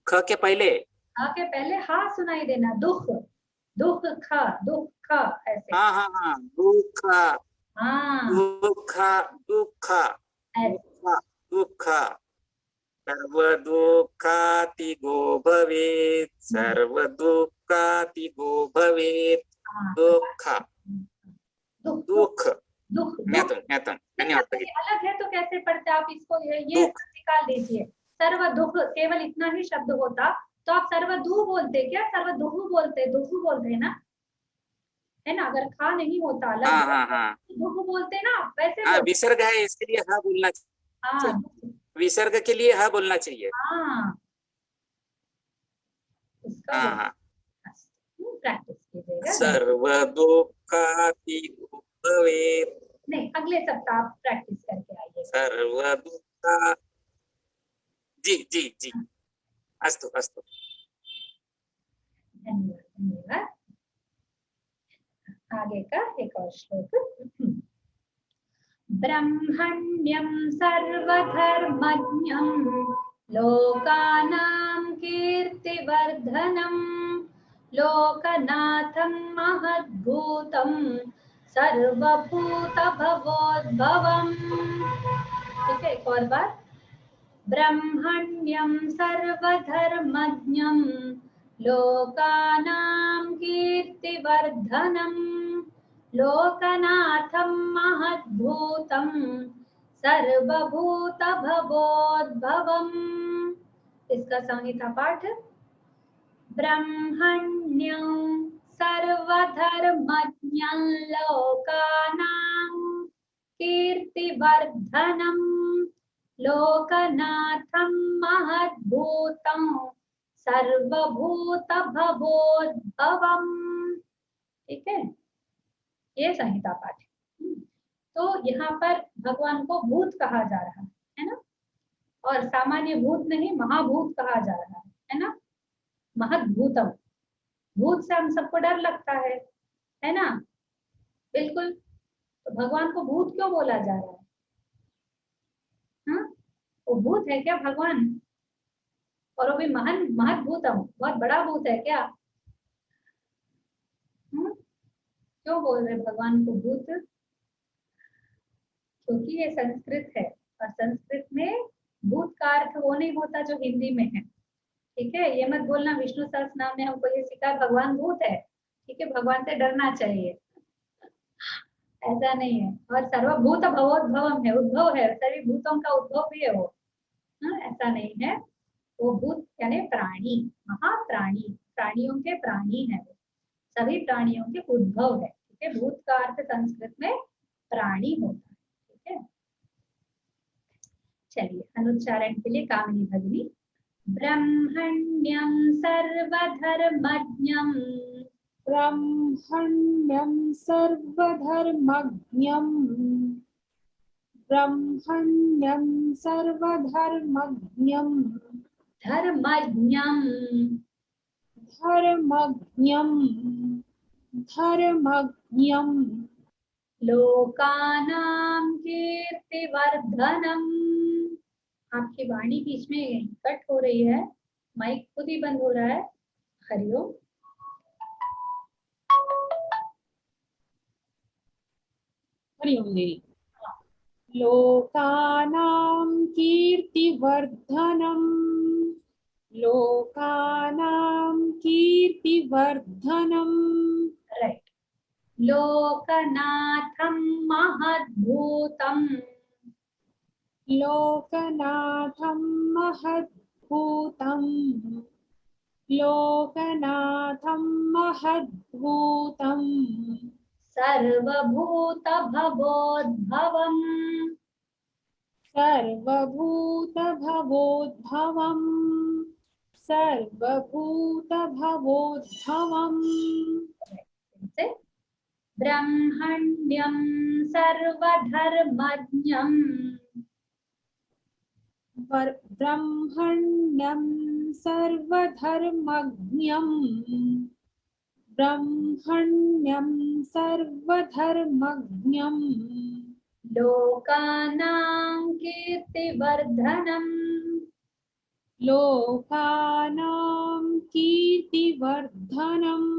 Speaker 6: ख के पहले
Speaker 1: हा सुनाई देना, दुख ऐसे।
Speaker 6: हाँ दुःख
Speaker 1: हाँ
Speaker 6: दुःख सर्वदुःखातिगो भवेत् सर्वदुःखातिगो भवेत्। दुःख ज्ञातम धन्यवाद।
Speaker 1: अलग है तो कैसे पढ़ते आप इसको? ये निकाल दीजिए। सर्व दुख केवल इतना ही शब्द होता तो आप सर्वदु बोलते क्या? सर्वदुह बोलते, दुह बोलते ना। है ना, अगर खा नहीं होता अलग
Speaker 6: हाँ हाँ हाँ
Speaker 1: दुख बोलते ना, वैसे
Speaker 6: हाँ,
Speaker 1: बोलते।
Speaker 6: विसर्ग है इसके लिए हाँ बोलना
Speaker 1: हाँ
Speaker 6: चाहिए, विसर्ग के लिए हाँ बोलना चाहिए।
Speaker 1: हाँ, उसका
Speaker 6: हाँ हाँ,
Speaker 1: प्रैक्टिस कीजिएगा।
Speaker 6: सर्व दुःखाति उद्भवे,
Speaker 1: नहीं, अगले सप्ताह आप प्रैक्टिस करके आइए।
Speaker 6: सर्व दुःखा, जी जी जी, अस्तु अस्तु,
Speaker 1: धन्यवाद धन्यवाद। आगे का एक और श्लोक। ब्रह्मण्यं सर्वधर्मज्ञं लोकानां कीर्तिवर्धनं लोकनाथं महद्भूतं सर्वभूतभवोद्भवम्। ठीक है, एक और बार। ब्रह्मण्यं सर्वधर्मज्ञं लोकानां कीर्तिवर्धनं लोकनाथं महद्भूतं सर्वभूतभवोद्भवम्। इसका संहिता पाठ। ब्रह्मण्यं सर्वधर्मज्ञं लोकानां कीर्तिवर्धनं लोकनाथं महद्भूतं सर्वभूतभवोद्भवम्। ठीक है, ये संहिता पाठ है। तो यहाँ पर भगवान को भूत कहा जा रहा है ना, और सामान्य भूत नहीं, महाभूत कहा जा रहा है ना। महद्भूतम, भूत से हम सबको डर लगता है ना, बिल्कुल। तो भगवान को भूत क्यों बोला जा रहा है? हाँ, वो भूत है क्या भगवान? और वो भी महान महद्भूतम, बहुत बड़ा भूत है क्या? क्यों बोल रहे भगवान को भूत? क्योंकि ये संस्कृत है, और संस्कृत में भूत का अर्थ वो नहीं होता जो हिंदी में है। ठीक है, ये मत बोलना विष्णु सहस्त्र नाम में हमको ये सिखा भगवान भूत है। ठीक है, भगवान से डरना चाहिए, ऐसा नहीं है। और सर्वभूत भवोद्भवम है, उद्भव है, सभी भूतों का उद्भव भी है वो। ऐसा नहीं है, वो भूत यानी प्राणी, महाप्राणी, प्राणियों के प्राणी है, सभी प्राणियों के उद्भव है। ठीक है, भूत का अर्थ संस्कृत में प्राणी होता है। ठीक है, चलिए अनुच्चारण के लिए कामिनी भगिनी। ब्रह्मण्यं सर्वधर्मज्ञं
Speaker 2: ब्रह्मण्यं सर्वधर्मज्ञं ब्रह्मण्यं सर्वधर्मज्ञं
Speaker 1: धर्मज्ञं
Speaker 2: धर्मज्ञं धर्मज्ञं
Speaker 1: लोकानां कीर्तिवर्धनम्। आपकी वाणी बीच में कट हो रही है, माइक खुद ही बंद हो रहा है। हरिओम।
Speaker 2: हरिओम देवी। लोकानां कीर्तिवर्धनम् लोकानां कीर्तिवर्धनम्।
Speaker 1: राइट। लोकनाथं महद्भूतं
Speaker 2: लोकनाथं महद्भूतं लोकनाथं महद्भूतं
Speaker 1: सर्वभूतभवोद्भवम्
Speaker 2: सर्वभूतभवोद्भवम् सर्वभूतभवोद्भवम्।
Speaker 1: ब्रह्मण्यं सर्वधर्मज्ञं
Speaker 2: ब्रह्मण्यं सर्वधर्मज्ञं ब्रह्मण्यं सर्वधर्मज्ञं
Speaker 1: लोकानां कीर्तिवर्धनम्
Speaker 2: लोकानां कीर्तिवर्धनम्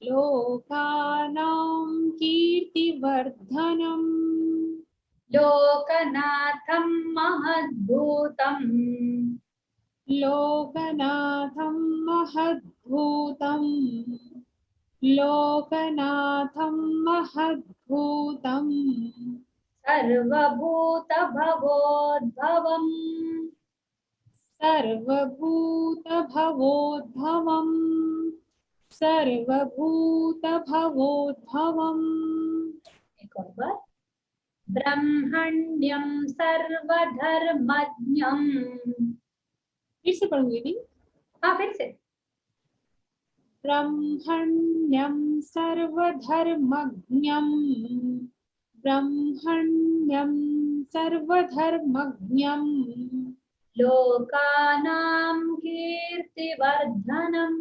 Speaker 2: लोकानां कीर्तिवर्धनम्
Speaker 1: लोकनाथं महद्भूतं
Speaker 2: लोकनाथं महद्भूतं लोकनाथं महद्भूतं
Speaker 1: सर्वभूतभवोद्भवम्
Speaker 2: सर्वभूतभवोद्भवम् सर्वभूतभवोद्भवम्।
Speaker 1: एक और बार, ब्रह्मण्यं सर्वधर्मज्ञं।
Speaker 2: फिर से पढ़ूंगी दी।
Speaker 1: हाँ फिर से,
Speaker 2: ब्रह्मण्यं सर्वधर्मज्ञं, ब्रह्मण्यं सर्वधर्मज्ञं,
Speaker 1: लोकानां कीर्तिवर्धनम्।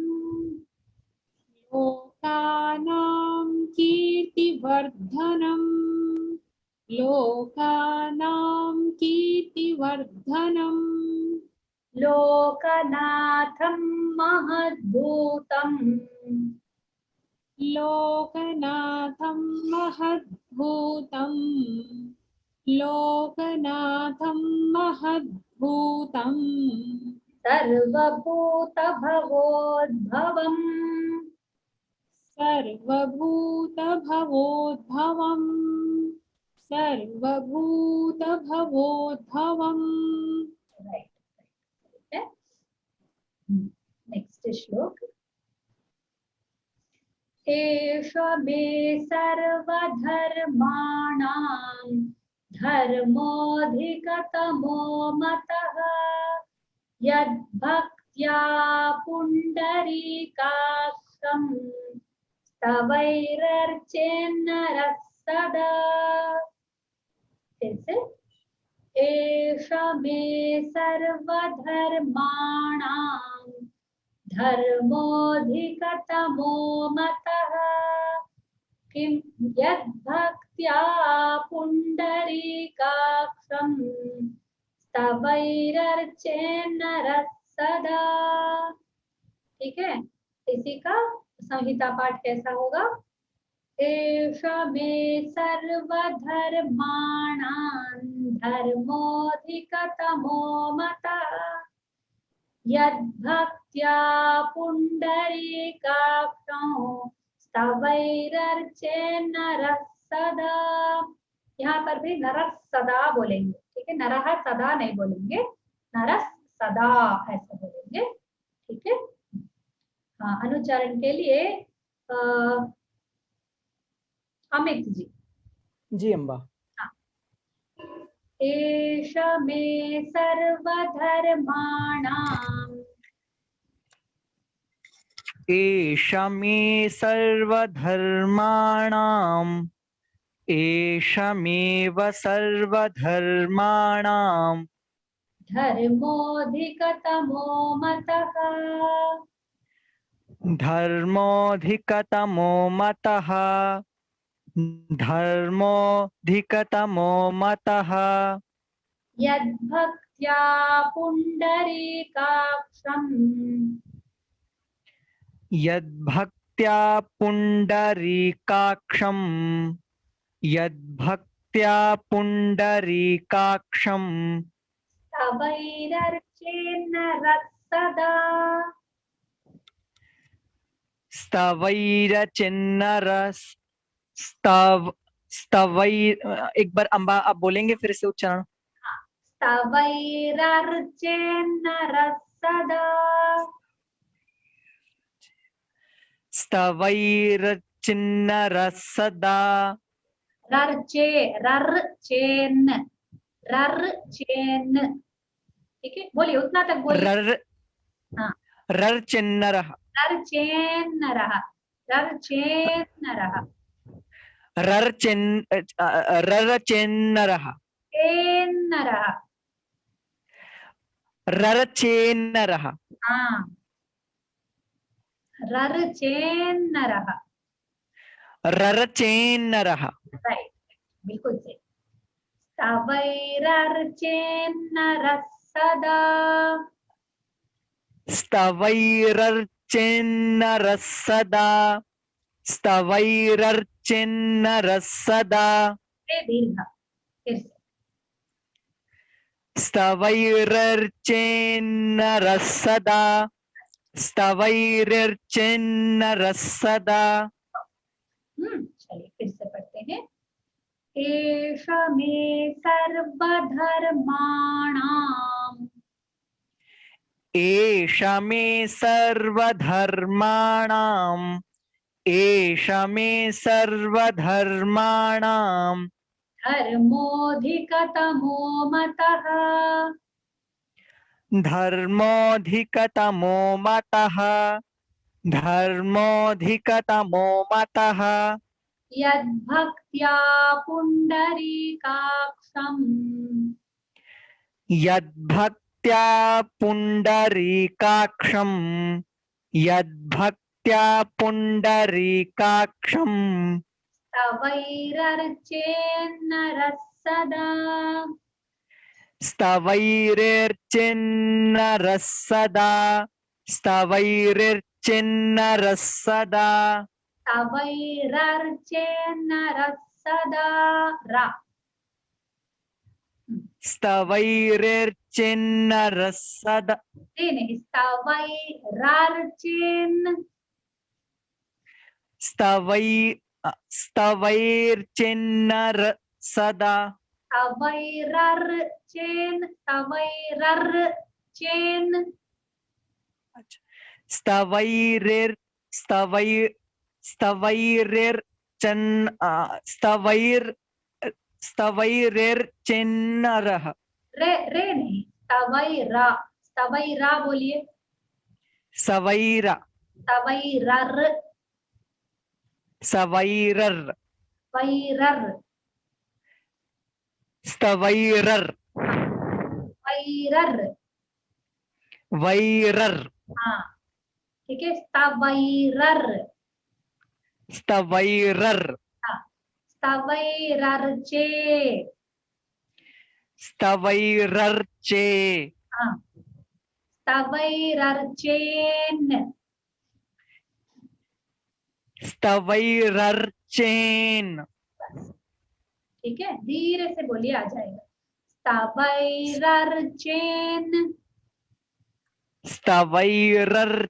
Speaker 2: लोकानां कीर्तिवर्धनम्, लोकानां कीर्तिवर्धनम्,
Speaker 1: लोकनाथं महद्भूतम्।
Speaker 2: लोकनाथं महद्भूतं, लोकनाथं महद्भूतम्,
Speaker 1: सर्वभूतभवोद्भवम्।
Speaker 2: सर्वभूतभवोद्भवम्, सर्वभूतभवोद्भवम्।
Speaker 1: राइट, नेक्स्ट श्लोक। एष मे सर्वधर्माणां धर्मोऽधिकतमो मतः, यद्भक्त्या पुण्डरीकाक्षं स्तवैरर्चेन्नरः सदा। फिर से, एष मे सर्वधर्माणां धर्मोऽधिकतमो मतः, किं यद्भक्त्या पुण्डरीकाक्षं स्तवैरर्चेन्नरः सदा। ठीक है, इसी का संहिता पाठ कैसा होगा? एष मे सर्वधर्माणां धर्मोऽधिकतमो मतः, यद्भक्त्या पुण्डरीकाक्षं स्तवैरर्चेन्नरः सदा। यहाँ पर भी नरः सदा बोलेंगे, ठीक है, नरः सदा नहीं बोलेंगे, नरः सदा ऐसा बोलेंगे, ठीक है। हाँ, अनुच्चारण के लिए अमित जी।
Speaker 5: जी अम्बा।
Speaker 1: एष मे सर्वधर्माणां,
Speaker 5: एष मे सर्वधर्माणाम्, एषमेव सर्वधर्माणां
Speaker 1: धर्मोऽधिकतमो मतः,
Speaker 5: धर्मोऽधिकतमो मतः, धर्मोऽधिकतमो मतः,
Speaker 1: यद्भक्त्या पुण्डरीकाक्षं
Speaker 5: यद्भक्त्या पुण्डरीकाक्षं, यद्भक्त्या पुण्डरीकाक्षं
Speaker 1: स्तवैरर्चेन्नरः सदा।
Speaker 5: स्तवैरचिन्नरस् स्तवै एक बार अम्बा आप बोलेंगे फिर से उच्चारण?
Speaker 1: स्तवैरर्चेन्नरः सदा।
Speaker 5: स्तवैरचिन्नरः सदा।
Speaker 1: रर्चेन्न, ठीक है, बोलिए, उतना तक बोलिए। हाँ,
Speaker 5: रर्चेन्नरः,
Speaker 1: रर्चेन्नरः, रर्चेन्नरः,
Speaker 5: रर्चेन्नरः,
Speaker 1: चेन्नरः,
Speaker 5: रर्चेन्नरः।
Speaker 1: हाँ, रर्चेन्नरः,
Speaker 5: रर्चेन्नरः,
Speaker 1: राइट, बिल्कुल सही। स्तवैरर्चेन्नरः सदा,
Speaker 5: स्तवैरर्चेन्नरः सदा, स्तवैरर्चेन्नरः सदा।
Speaker 1: दीर्घ, फिर से,
Speaker 5: स्तवैरर्चेन्नरः सदा, स्तवैरर्चेन्नरः सदा।
Speaker 1: चलिए फिर से पढ़ते हैं। एष मे सर्वधर्माणां,
Speaker 5: एष मे सर्वधर्माणाम् एष मे सर्वधर्माणाम्
Speaker 1: धर्मोऽधिकतमो मतः।
Speaker 5: धर्मोऽधिकतमो मतः धर्मोऽधिकतमो मतः
Speaker 1: यद्भक्त्या पुण्डरीकाक्षम्
Speaker 5: यद्भक्त्या पुण्डरीकाक्षम् यद्भक्त्या पुण्डरीकाक्षम्
Speaker 1: स्तवैरर्चेन्नरः सदा।
Speaker 5: स्तवैर्चिन्नरः सदा स्तवैर्चिन्नरः सदा
Speaker 1: स्तवैरर्चेन्नरः सदा। रा
Speaker 5: स्तवैर्चिन्नरः सदा
Speaker 1: नहीं, स्तवैरर्चेन्
Speaker 5: स्तवैर्चिन्नरः सदा
Speaker 1: स्तवैरर्चेन् स्तवैरर्चेन्
Speaker 5: स्तवैर् स्तवैर् स्तवैर्चिन् स्तवैर् स्तवैर्चिन्नरः
Speaker 1: रे रे नहीं, स्तवैरा स्तवैरा बोलिए।
Speaker 5: सवैरा
Speaker 1: स्तवैरर्
Speaker 5: सवैरर्
Speaker 1: वैरर्
Speaker 5: स्तवैरर्
Speaker 1: वैरर्।
Speaker 5: वैरर्
Speaker 1: हाँ ठीक है, स्तवैरर्।
Speaker 5: स्तवैरर्
Speaker 1: हाँ, स्तवैरर्चे।
Speaker 5: स्तवैरर्चे
Speaker 1: हाँ, स्तवैरर्चेन्।
Speaker 5: स्तवैरर्चेन्
Speaker 1: ठीक है, धीरे से बोलिए, आ जाएगा। स्तवैरर्चेन्
Speaker 5: स्तवैरर्चेन्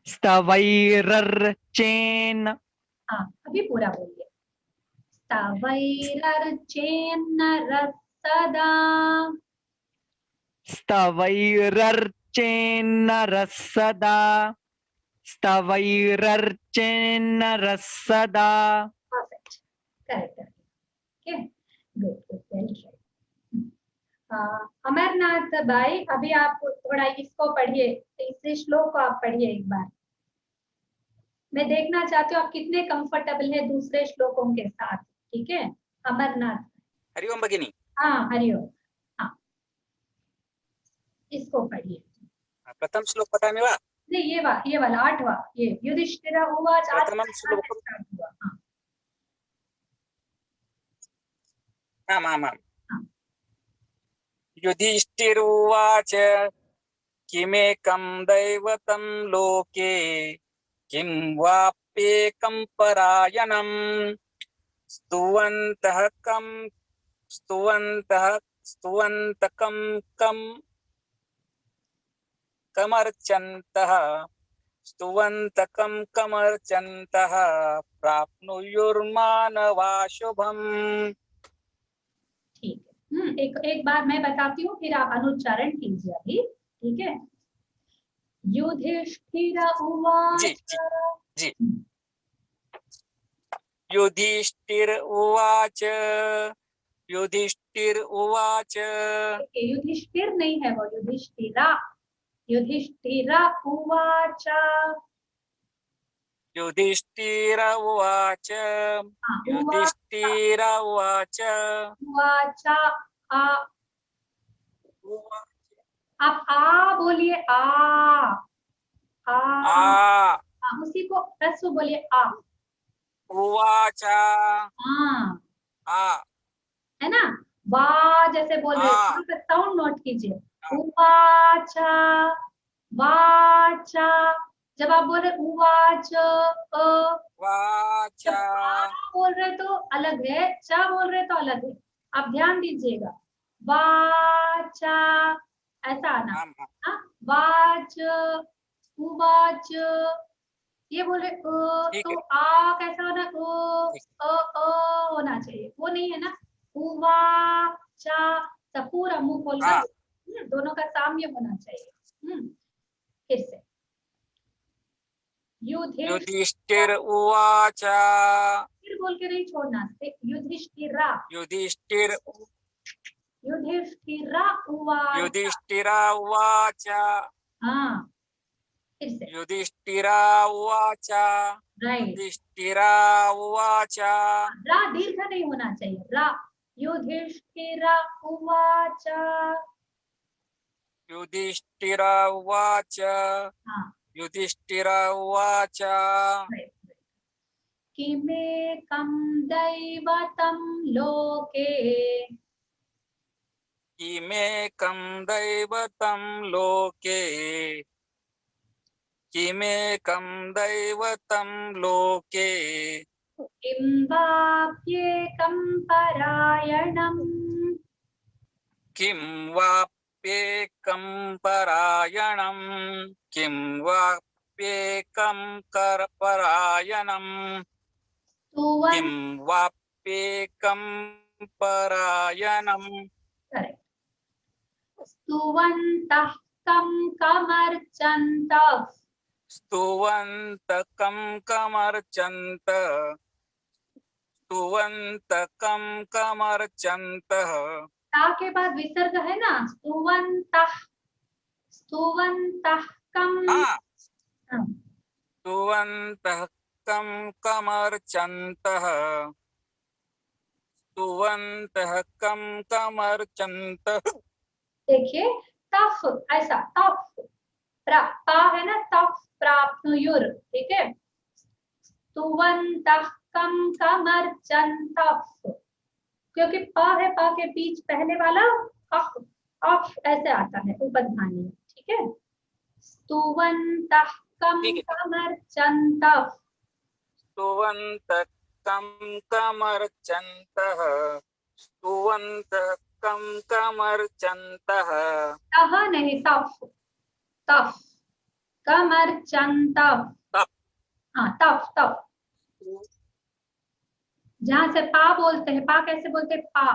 Speaker 5: स्तवैरर्चेन्
Speaker 1: हाँ अभी पूरा बोलिए। स्तवैरर्चेन्नरः सदा।
Speaker 5: स्तवैरर्चेन्नरः सदा स्तवैरर्चेन्नरः सदा
Speaker 1: perfect, correct. Okay, good good, well try. Amarnath भाई, अभी आप थोड़ा इसको पढ़िए, इस श्लोक को आप पढ़िए एक बार। मैं देखना चाहती हूँ आप कितने कंफर्टेबल है दूसरे श्लोकों के साथ। ठीक है अमरनाथ।
Speaker 6: हरि ओम भगिनी।
Speaker 1: हाँ हरिओम। हाँ इसको पढ़िए।
Speaker 6: प्रथम श्लोक पठामि वा?
Speaker 1: नहीं ये वाला 8वां, ये युधिष्ठिर उवाच।
Speaker 6: प्रथमं श्लोकं। आम् आम् आम्। युधिष्ठिरुवाच किमेकं दैवतं लोके किं वाप्येकं परायणं स्तुवन्तः कमर्चन्तः कमर्चन्तः प्राप्नुयुर्मानवा शुभम्।
Speaker 1: ठीक है, एक बार मैं बताती हूँ, फिर आप अनुच्चारण कीजिए अभी। ठीक है, युधिष्ठिर उवाच।
Speaker 6: जी जी। युधिष्ठिर उवाच युधिष्ठिर
Speaker 1: नहीं है वो, युधिष्ठिरा उवाच।
Speaker 6: युधिष्ठिर उवाच
Speaker 1: उवाच आप आ बोलिए, आ उसी को ह्रस्व बोलिए, आ।
Speaker 6: उवाच
Speaker 1: हाँ है ना, वा जैसे बोल रहे, साउंड नोट कीजिए। उवाचा वाचा, जब आप बोल रहे उवाच बोल रहे तो अलग है, चा बोल रहे तो अलग है, आप ध्यान दीजिएगा। वाचा ऐसा आना। वाच उवाच, ये बोल रहे तो आ कैसा होना, होना चाहिए, वो नहीं है ना। उवाचा सब पूरा मुंह खोलकर
Speaker 6: हाँ।
Speaker 1: दोनों का साम्य होना चाहिए। फिर से
Speaker 6: युधिष्ठिर उवाच
Speaker 1: फिर बोल के नहीं छोड़ना, युधिष्ठिरा
Speaker 6: युधिष्ठिर
Speaker 1: युधिष्ठिरा उवाच।
Speaker 6: युधिष्ठिरा उवाच
Speaker 1: हाँ फिर से
Speaker 6: युधिष्ठिरा उवाच
Speaker 1: राइट,
Speaker 6: युधिष्ठिरा उवाच
Speaker 1: रा दीर्घ नहीं होना चाहिए, रा। युधिष्ठिरा उवाच।
Speaker 6: युधिष्ठिरा उवाच
Speaker 1: हाँ
Speaker 6: युधिष्ठिरा उवाच
Speaker 1: right. किमेकं दैवतं लोके
Speaker 6: किमेकं दैवतं लोके किमेकं दैवतं लोके
Speaker 1: किं वाप्येकं परायणम्
Speaker 6: किं वाप्येकं परायणं किं वाप्येकं परायणं किं वाप्येकं परायणं
Speaker 1: स्तुवन्तः कं कमर्चन्तः
Speaker 6: स्तुवन्तकं कमर्चन्त स्तुवन्तकं कमर्चन्तः
Speaker 1: ता के बाद विसर्ग है ना, स्तुवन्तः स्तुवन्तः कं
Speaker 6: स्तुवन्तः कं कमर्चन्तः स्तुवन्तः कं कमर्चन्तः।
Speaker 1: देखिए तफ ऐसा, तफ पा है ना, तफ प्राप्नुयुर, ठीक है। स्तुवन्तः कं कमर्चन्तः, क्योंकि पा है, पा के बीच पहले वाला अफ अफ ऐसे आता है उपध्मानी, ठीक है। स्तुवन्तः कं कमर्चन्तः
Speaker 6: स्तुवन्तः कं कमर्चन्तः स्तुवन्तः कं कमर्चन्तः।
Speaker 1: तह नहीं, तफ तफ कमर्चन्तः।
Speaker 6: तफ।
Speaker 1: हाँ तफ तफ, जहाँ से पा बोलते हैं, पा कैसे बोलते हैं, पा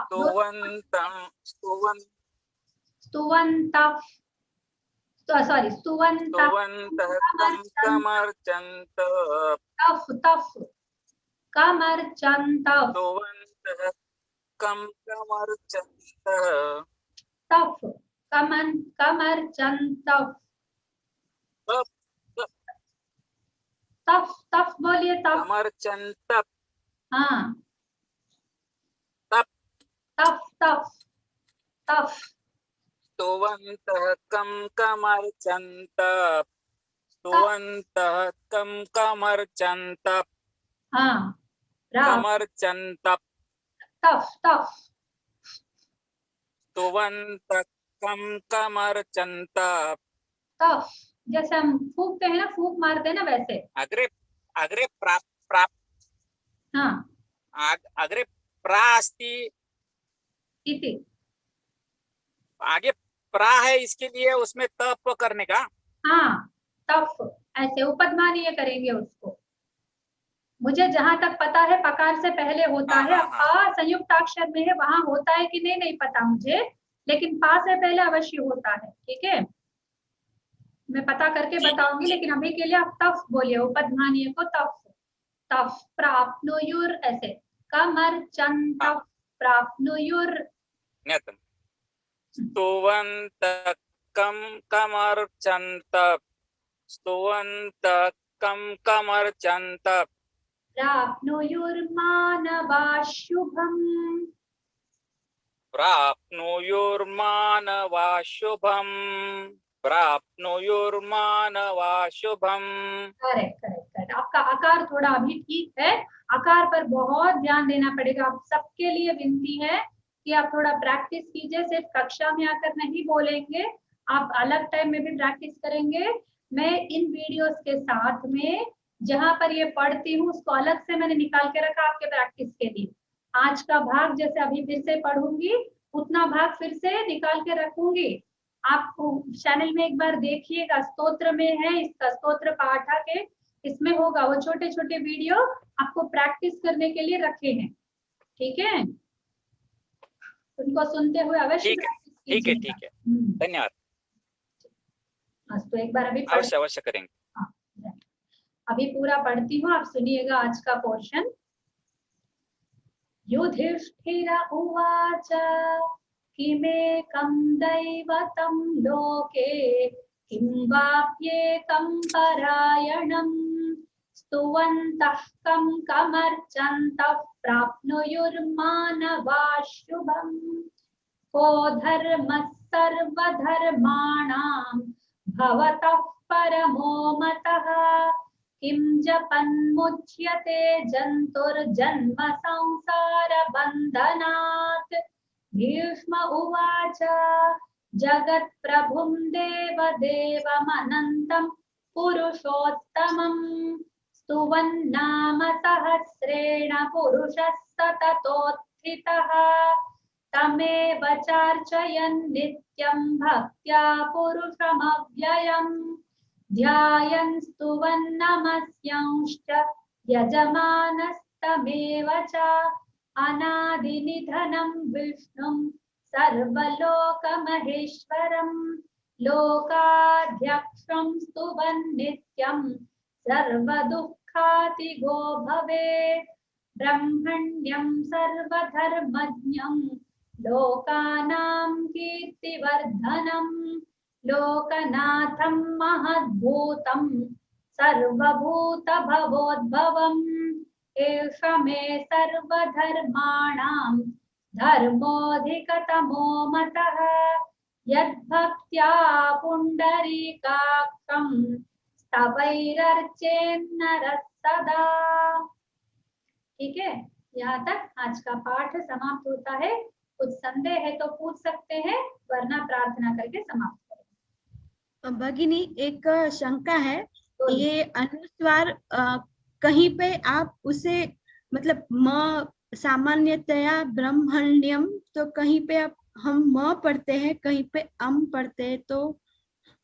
Speaker 1: स्तुवन्तः, सॉरी स्तुवन्तः
Speaker 6: कमर्चन्तः
Speaker 1: तफ तफ कमर्चन्तः
Speaker 6: स्तुवन्तः कमर्चन्तः
Speaker 1: तफ कमर्चन्तः। तफ तफ बोलिए, तफ
Speaker 6: कमर्चन्तः।
Speaker 1: हाँ
Speaker 6: तफ
Speaker 1: तफ तफ तफ
Speaker 6: स्तुवन्तः कं कमर्चन्तः स्तुवन्तः कं कमर्चन्तः
Speaker 1: हाँ
Speaker 6: कमर्चन्तः
Speaker 1: तफ तफ
Speaker 6: स्तुवन्तः कं कमर्चन्तः।
Speaker 1: तफ जैसे हम फूकते हैं ना, फूक मारते हैं ना, वैसे।
Speaker 6: अग्रे अग्रे प्राप्त
Speaker 1: हाँ
Speaker 6: अग्रे प्रा अस्ति,
Speaker 1: इति,
Speaker 6: आगे प्रा है, इसके लिए उसमें तप करने का।
Speaker 1: हाँ तफ ऐसे उपध्मानीय करेंगे उसको। मुझे जहां तक पता है पकार से पहले होता है, अब पा संयुक्ताक्षर में है, वहां होता है कि नहीं नहीं पता मुझे, लेकिन पा से पहले अवश्य होता है, ठीक है। मैं पता करके बताऊंगी, लेकिन अभी के लिए आप तफ बोलिए, उपध्मानीय को तफ। तफ प्राप्नुयुर ऐसे, कमर्चन्तः प्राप्नुयुर।
Speaker 6: स्तुवन्तः कं कमर्चन्तः स्तुवन्तः कं कमर्चन्तः
Speaker 1: प्राप्नुयुर्मानवाशुभम्
Speaker 6: प्राप्नुयुर्मानवाशुभम् प्राप्नुयुर्मानवाशुभम्।
Speaker 1: Correct correct correct. आपका आकार थोड़ा अभी ठीक है, आकार पर बहुत ध्यान देना पड़ेगा। आप सबके लिए विनती है कि आप थोड़ा प्रैक्टिस कीजिए, सिर्फ कक्षा में आकर नहीं बोलेंगे, आप अलग टाइम में भी प्रैक्टिस करेंगे। मैं इन वीडियोस के साथ में जहां पर ये पढ़ती हूँ उसको अलग से मैंने निकाल के रखा आपके प्रैक्टिस के लिए। आज का भाग जैसे अभी फिर से पढ़ूंगी, उतना भाग फिर से निकाल के रखूंगी। आप चैनल में एक बार देखिएगा, स्तोत्र में है, इसका स्तोत्र पाठा के इसमें होगा, वो छोटे छोटे वीडियो आपको प्रैक्टिस करने के लिए रखे हैं, ठीक है। उनको सुनते हुए अवश्य
Speaker 6: ठीक है,
Speaker 1: practice
Speaker 6: ठीक है,
Speaker 1: कीजिएगा।
Speaker 6: ठीक है। धन्यवाद।
Speaker 1: तो एक बार अभी
Speaker 6: अवश्य अवश्य करेंगे।
Speaker 1: हाँ, अभी पूरा पढ़ती हूँ, आप सुनिएगा आज का पोर्शन। युधिष्ठिर उवाच किमेकं दैवतं लोके किं वाप्येकं परायणम् स्तुवन्तः कं कमर्चन्तः प्राप्नुयुर्मानवाः शुभम् को धर्मः सर्वधर्माणां भवतः परमो मतः किं जपन्मुच्यते जन्तुर्जन्म संसारबन्धनात्। भीष्म उवाच जगत्प्रभुं देवदेवमनन्तं पुरुषोत्तमम् स्तुवन्नाम सहस्रेण पुरुषः सततोत्थितः तमेव चार्चयन् नित्यं भक्त्या पुरुषमव्ययम् ध्यायन् स्तुवन् नमस्यांश्च यजमानस्तमेव च अनादिनिधनं विष्णुं सर्वलोकमहेश्वरम् लोकाध्यक्षं स्तुवन् नित्यं सर्वदुःखातिगो भवेत् ब्रह्मण्यं सर्वधर्मज्ञं लोकानां कीर्तिवर्धनम् लोकनाथं महद्भूतं सर्वभूतभवोद्भवम् एष मे सर्वधर्माणां धर्मोऽधिकतमो मतः यद्भक्त्या पुण्डरीकाक्षं स्तवैरर्चेन्नरः सदा। ठीक है, यहाँ तक आज का पाठ समाप्त होता है। कुछ संदेह है तो पूछ सकते हैं, वरना प्रार्थना करके समाप्त करें।
Speaker 3: भगिनी, एक शंका है, ये अनुस्वार कहीं पे आप उसे मतलब म सामान्यतया ब्रह्मण्यम, तो कहीं पे आप हम म पढ़ते हैं, कहीं पे अम पढ़ते हैं, तो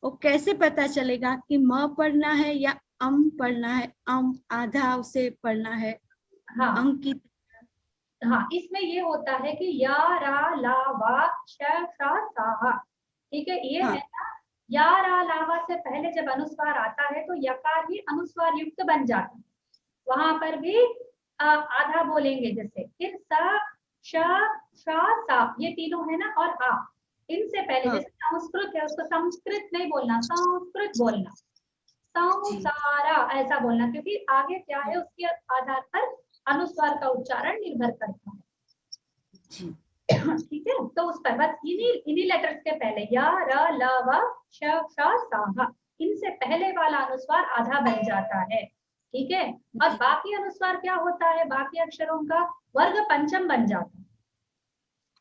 Speaker 3: वो कैसे पता चलेगा कि म पढ़ना है या अम पढ़ना है? अम आधा उसे पढ़ना है।
Speaker 1: हाँ,
Speaker 3: अंकित।
Speaker 1: हाँ, इसमें ये होता है कि या रा ला वा श सा सा। ठीक है, ये
Speaker 3: हाँ।
Speaker 1: है ना, या रा लावा से पहले जब अनुस्वार आता है तो यकार ही अनुस्वार युक्त बन जाता है, वहां पर भी आधा बोलेंगे। जैसे फिर सा श सा सा, ये तीनों है ना, और आ, इनसे पहले
Speaker 3: हाँ।
Speaker 1: जैसे संस्कृत है उसको संस्कृत नहीं बोलना, संस्कृत बोलना, संसारा ऐसा बोलना, क्योंकि आगे क्या है उसके आधार पर अनुस्वार का उच्चारण निर्भर करता है। ठीक है, तो उस पर बस इन्हीं लेटर्स के पहले या र ल व श सा सा, इनसे पहले वाला अनुस्वार आधा बन जाता है। ठीक है, और बाकी अनुस्वार क्या होता है, बाकी अक्षरों का वर्ग पंचम बन जाता है।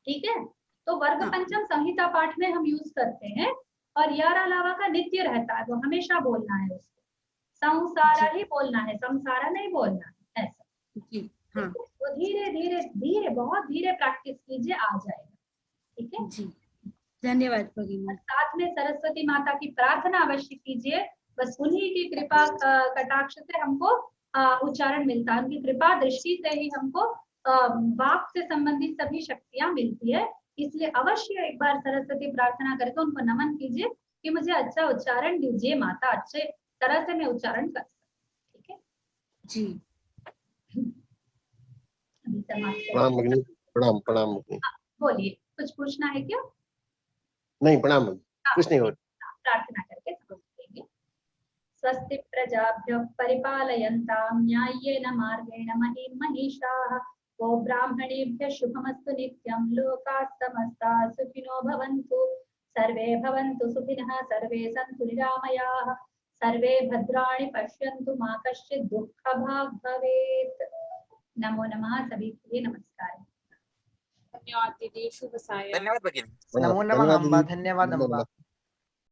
Speaker 1: ठीक है, तो वर्ग पंचम संहिता पाठ में हम यूज करते हैं, और या रा लावा का नित्य रहता है, वो हमेशा बोलना है उसको, संसारा ही बोलना है, संसारा नहीं बोलना है, ऐसा।
Speaker 3: हाँ।
Speaker 1: तो धीरे धीरे धीरे बहुत धीरे प्रैक्टिस कीजिए, आ जाएगा। ठीक है
Speaker 3: जी, धन्यवाद भगिनी।
Speaker 1: साथ में सरस्वती माता की प्रार्थना अवश्य कीजिए, बस उन्हीं की कृपा कटाक्ष से हमको उच्चारण मिलता है, उनकी कृपा दृष्टि से ही हमको वाक से संबंधित सभी शक्तियां मिलती है। इसलिए अवश्य एक बार सरस्वती प्रार्थना करके उनको नमन कीजिए कि मुझे अच्छा उच्चारण दीजिए माता, अच्छे तरह से मैं उच्चारण कर सकूं। ठीक है
Speaker 3: जी,
Speaker 1: अभी समाप्त
Speaker 4: प्रणाम भगिनी, प्रणाम प्रणाम भगिनी।
Speaker 1: बोलिए, कुछ पूछना है क्या?
Speaker 4: नहीं, प्रणाम भगिनी, कुछ नहीं हो।
Speaker 1: प्रार्थना करके समाप्त करेंगे। स्वस्ति प्रजाभ्यः परिपालयन्तां न्याय्येन मार्गेण महीं महिषाः गो ब्राह्मणेभ्यः शुभमस्तु नित्यं लोकाः समस्ताः सुखिनो भवन्तु सर्वे भवन्तु सुखिनः सर्वे सन्तु निरामयाः सर्वे भद्राणि पश्यन्तु मा कश्चित् दुःखभाग् भवेत्। नमो नमः, सभी के लिए नमस्कार।
Speaker 2: धन्यवाद दीदी, शुभ सायं।
Speaker 6: धन्यवाद भगिनी।
Speaker 5: नमो नमः अम्बा, धन्यवाद अम्बा।